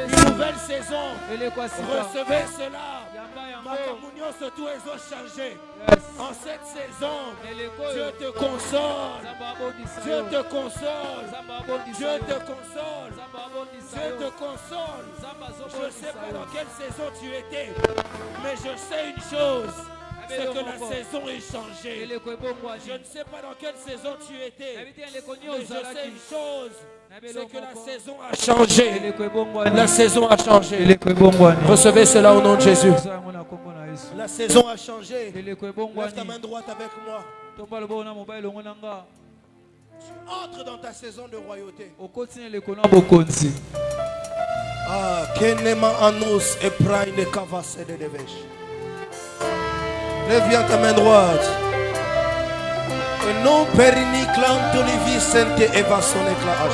une nouvelle saison, recevez cela. Ma communion sur tous les autres changés. En cette saison, Dieu te console, Dieu te console, Dieu te console, Dieu te console. Je ne sais pas dans quelle saison tu étais, mais je sais une chose. C'est que la saison est changée. Je ne sais pas dans quelle saison tu étais, mais je sais une chose, c'est que la saison a changé. La saison a changé. Recevez cela au nom de Jésus. La saison a changé. Lève ta main droite avec moi. Tu entres dans ta saison de royauté. Ah, Kenema Anus et Praine Kavase de Devesh. Lève bien ta main droite. Non périni clan d'Olivier Sainte Eva son éclat.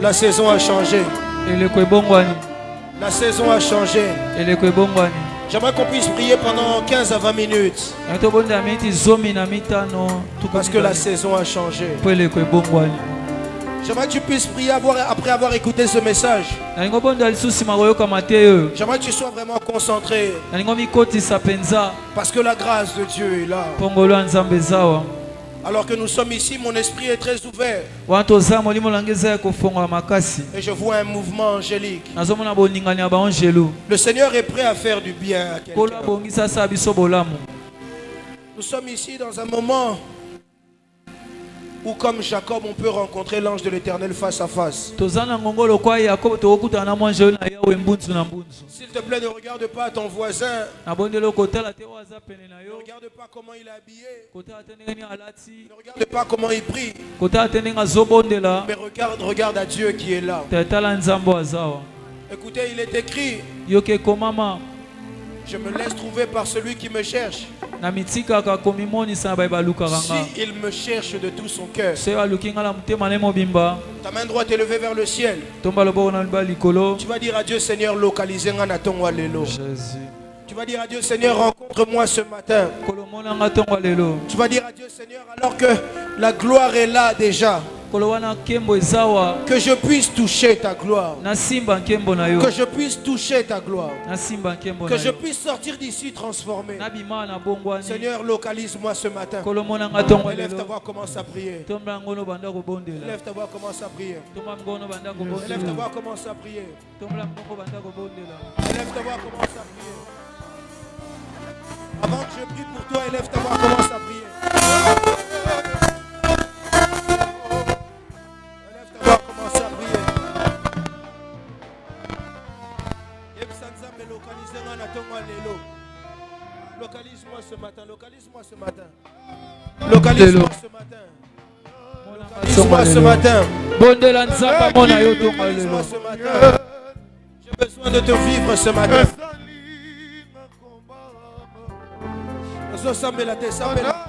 La saison a changé. La saison a changé. J'aimerais qu'on puisse prier pendant 15 à 20 minutes. Parce que la saison a changé. J'aimerais que tu puisses prier après avoir écouté ce message. J'aimerais que tu sois vraiment concentré. Parce que la grâce de Dieu est là. Alors que nous sommes ici, mon esprit est très ouvert. Et je vois un mouvement angélique. Le Seigneur est prêt à faire du bien à quelqu'un. Nous sommes ici dans un moment où, comme Jacob, on peut rencontrer l'ange de l'Éternel face à face. S'il te plaît, ne regarde pas ton voisin. Ne regarde pas comment il est habillé. Ne regarde pas comment il prie. Mais regarde à Dieu qui est là. Écoutez, il est écrit: je me laisse trouver par celui qui me cherche. Si il me cherche de tout son cœur. Ta main droite est levée vers le ciel. Tu vas dire à Dieu: Seigneur, localisez-moi à ton walelo. Tu vas dire à Dieu, Seigneur, rencontre-moi ce matin. Tu vas dire à Dieu, Seigneur, alors que la gloire est là déjà, que je puisse toucher ta gloire, que je puisse toucher ta gloire, que je puisse sortir d'ici transformé. Seigneur, localise-moi ce matin. Élève ta voix, commence à prier. Élève ta voix, commence à prier. Élève ta voix, commence à prier. Élève ta voix, commence à prier. Avant que je prie pour toi, élève ta voix, commence à prier. Élève ta voix, commence à prier. Localise-moi ce matin, localise-moi ce matin. Localise-moi ce matin. Localise-moi ce matin. Localise-moi ce matin. J'ai besoin de te vivre ce matin. Sambela te sambela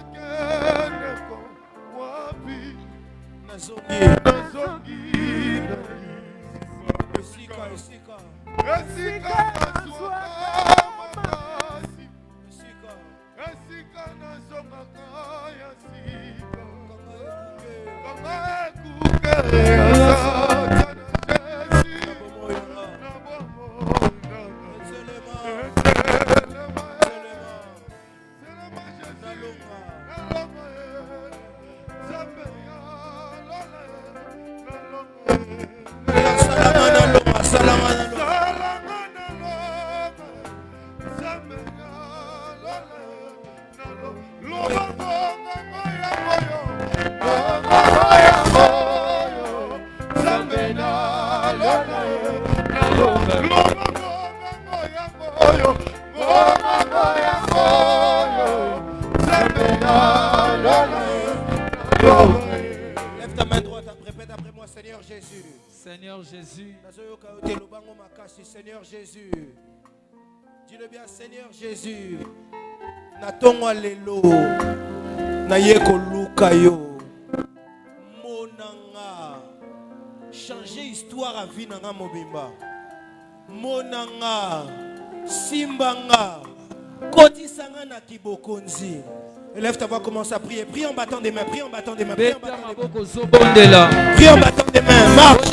Lève ta main droite, répète après moi, Seigneur Jésus. Seigneur Jésus. Seigneur Jésus. Dis-le bien, Seigneur Jésus. Natongwa lelo. Nayeko lukayo. Monanga. Changer histoire à vie nanga mobimba. Monanga. Simbanga. Kotisanga na kibokonzi. Élève ta voix, commence à prier. Prie en battant des mains, prie en battant des mains. Prie en battant des mains. Prie en battant des mains. Marche.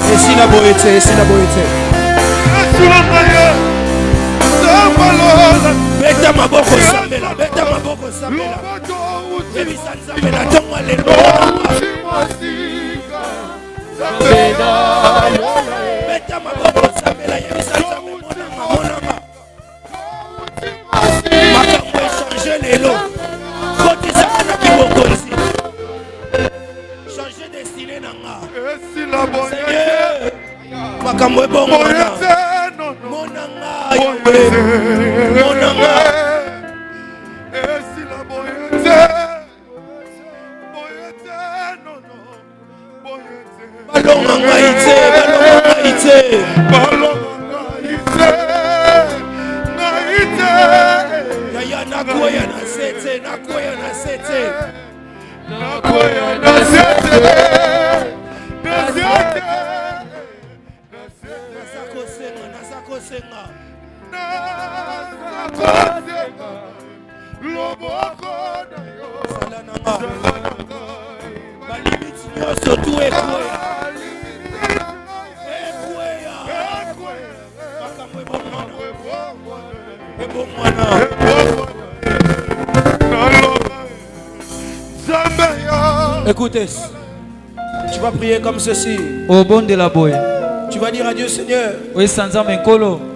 Et si la boété, et si la boété. Beta maboko sambela, beta maboko sambela. Baby sambela, tongwa lelo. Beta maboko sambela, yebi sambela mona. Makambo changer lelo. Koti sakana kibokonzi. Changer destinée nanga. Seigneur, makambo ebongo monanga yombe monanga. Balonga ngaite, balonga ngaite. Yaya nakoya na sete, nakoya na sete. Nakoya na sete. Nasakosenga. Loboko na yo. Salananga. Balimiti nyoso tu ekweya. Écoutez, tu vas prier comme ceci. Au bon de la boy. Tu vas dire à Dieu, Seigneur,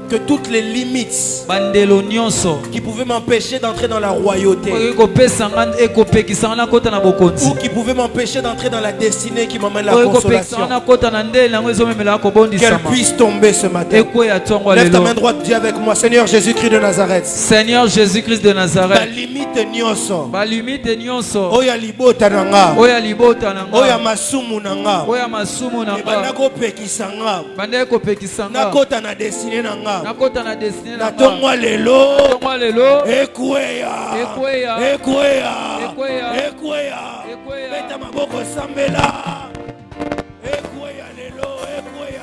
que toutes les limites qui pouvaient m'empêcher d'entrer dans la royauté, ou qui pouvaient m'empêcher d'entrer dans la destinée qui m'amène la consolation, qu'elles puissent tomber ce matin. Lève ta main droite, dis avec moi, Seigneur Jésus-Christ de Nazareth. Seigneur Jésus-Christ de Nazareth. La limite nyonso. Oya libota nanga. Oya masumu nanga. Bandako pekisanga. pekisanga. Nakota na destinée nanga. Nakota na destinée nanga. Natongwa lelo. Ekweya. Ekweya. Beta maboko sambela. Ekweya lelo. Ekweya.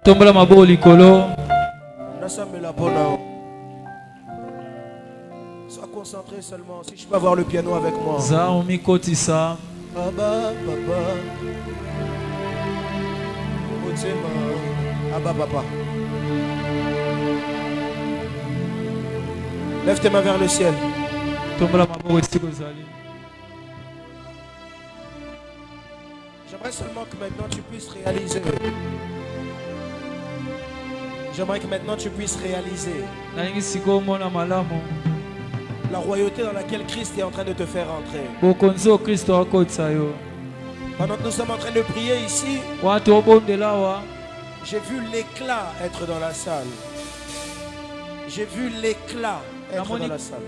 Tombola mabo likolo. Sois concentré seulement. Si je peux avoir le piano avec moi. Zaomi kotisa. Baba, papa. Abba, papa. Lève tes mains vers le ciel. Tombola mabo estikozali. J'aimerais seulement que maintenant tu puisses réaliser. J'aimerais que maintenant tu puisses réaliser la royauté dans laquelle Christ est en train de te faire entrer. Pendant que nous sommes en train de prier ici, j'ai vu l'éclat être dans la salle. J'ai vu l'éclat être dans la salle.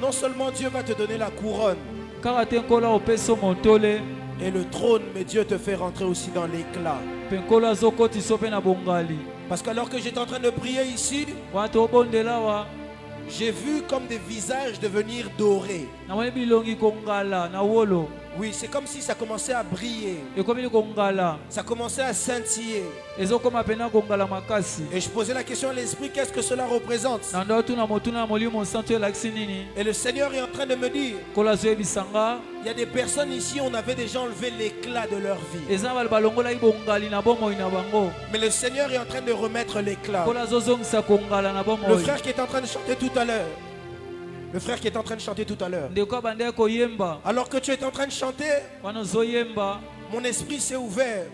Non seulement Dieu va te donner la couronne et le trône, mais Dieu te fait rentrer aussi dans l'éclat. Parce qu'alors que j'étais en train de prier ici, j'ai vu comme des visages devenir dorés. Oui, c'est comme si ça commençait à briller. Ça commençait à scintiller. Et je posais la question à l'esprit, qu'est-ce que cela représente? Et le Seigneur est en train de me dire, il y a des personnes ici, on avait déjà enlevé l'éclat de leur vie. Mais le Seigneur est en train de remettre l'éclat. Le frère qui est en train de chanter tout à l'heure. Le frère qui est en train de chanter tout à l'heure. Alors que tu es en train de chanter, mon esprit s'est ouvert.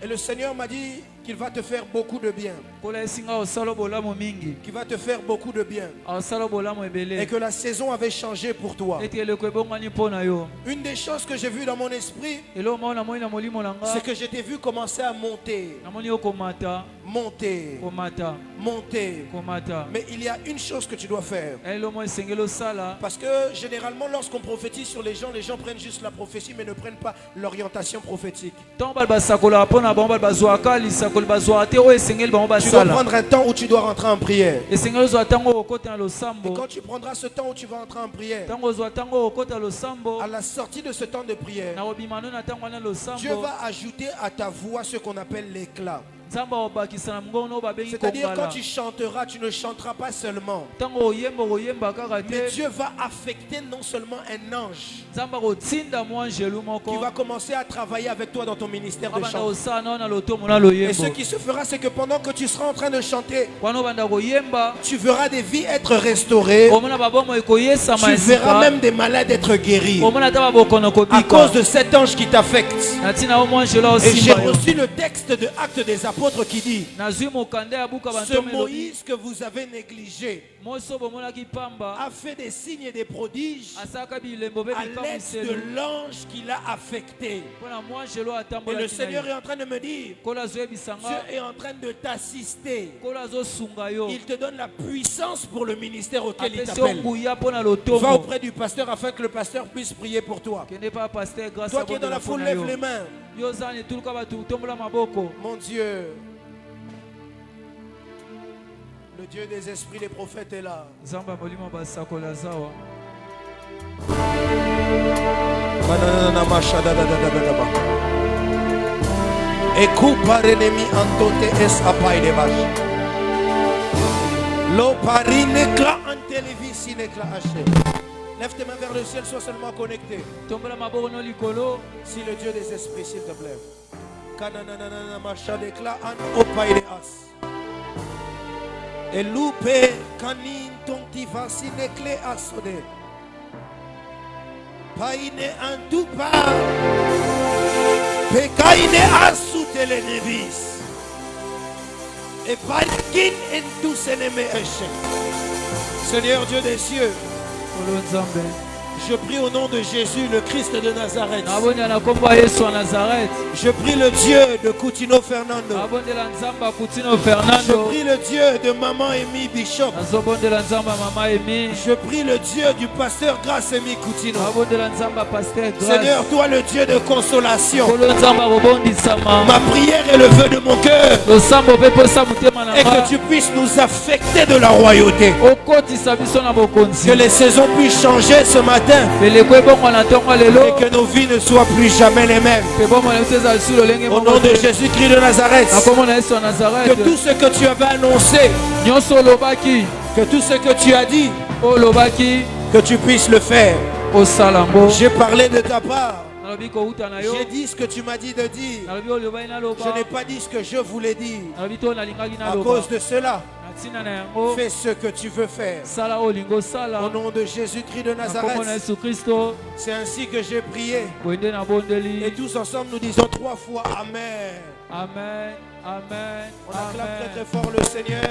Et le Seigneur m'a dit qu'il va te faire beaucoup de bien. Qu'il va te faire beaucoup de bien. Et que la saison avait changé pour toi. Une des choses que j'ai vues dans mon esprit, c'est que je t'ai vu commencer à monter. Monter. Monter. Mais il y a une chose que tu dois faire. Parce que généralement lorsqu'on prophétise sur les gens prennent juste la prophétie mais ne prennent pas l'orientation prophétique. Tu dois prendre un temps où tu dois rentrer en prière. Et quand tu prendras ce temps où tu vas entrer en prière, à la sortie de ce temps de prière, Dieu va ajouter à ta voix ce qu'on appelle l'éclat. C'est-à-dire quand tu chanteras, tu ne chanteras pas seulement. Mais Dieu va affecter non seulement un ange qui va commencer à travailler avec toi dans ton ministère de chant. Et ce qui se fera, c'est que pendant que tu seras en train de chanter, tu verras des vies être restaurées. Tu verras même des malades être guéris à cause de cet ange qui t'affecte. Et j'ai reçu le texte de Actes des Apôtres qui dit: ce Moïse que vous avez négligé a fait des signes et des prodiges à l'aide de l'ange qui l'a affecté. Et le Seigneur est en train de me dire, Dieu est en train de t'assister. Il te donne la puissance pour le ministère auquel il t'appelle. Va auprès du pasteur afin que le pasteur puisse prier pour toi. Toi qui es dans la foule, lève les mains. Mon Dieu, le Dieu des esprits, les prophètes est là. Lève tes mains vers le ciel, sois seulement connecté. Si le Dieu des esprits, s'il te plaît. Et loupé canin tontiva sineclé asode. Paine antupa. Pekaine asute le nevis. Et parkin en tous ennemis échec. Seigneur Dieu des cieux, je prie au nom de Jésus, le Christ de Nazareth. Je prie le Dieu de Coutinho Fernando. Je prie le Dieu de Maman Amy Bishop. Je prie le Dieu du pasteur Grace Amy Coutinho. Seigneur, toi le Dieu de consolation. Ma prière est le vœu de mon cœur. Et que tu puisses nous affecter de la royauté. Que les saisons puissent changer ce matin. Et que nos vies ne soient plus jamais les mêmes. Au nom de Jésus-Christ de Nazareth. Que tout ce que tu avais annoncé, que tout ce que tu as dit, que tu puisses le faire. J'ai parlé de ta part. J'ai dit ce que tu m'as dit de dire. Je n'ai pas dit ce que je voulais dire. À cause de cela, fais ce que tu veux faire. Au nom de Jésus-Christ de Nazareth. C'est ainsi que j'ai prié. Et tous ensemble nous disons 3 fois Amen. Amen. Amen. On acclame très très fort le Seigneur.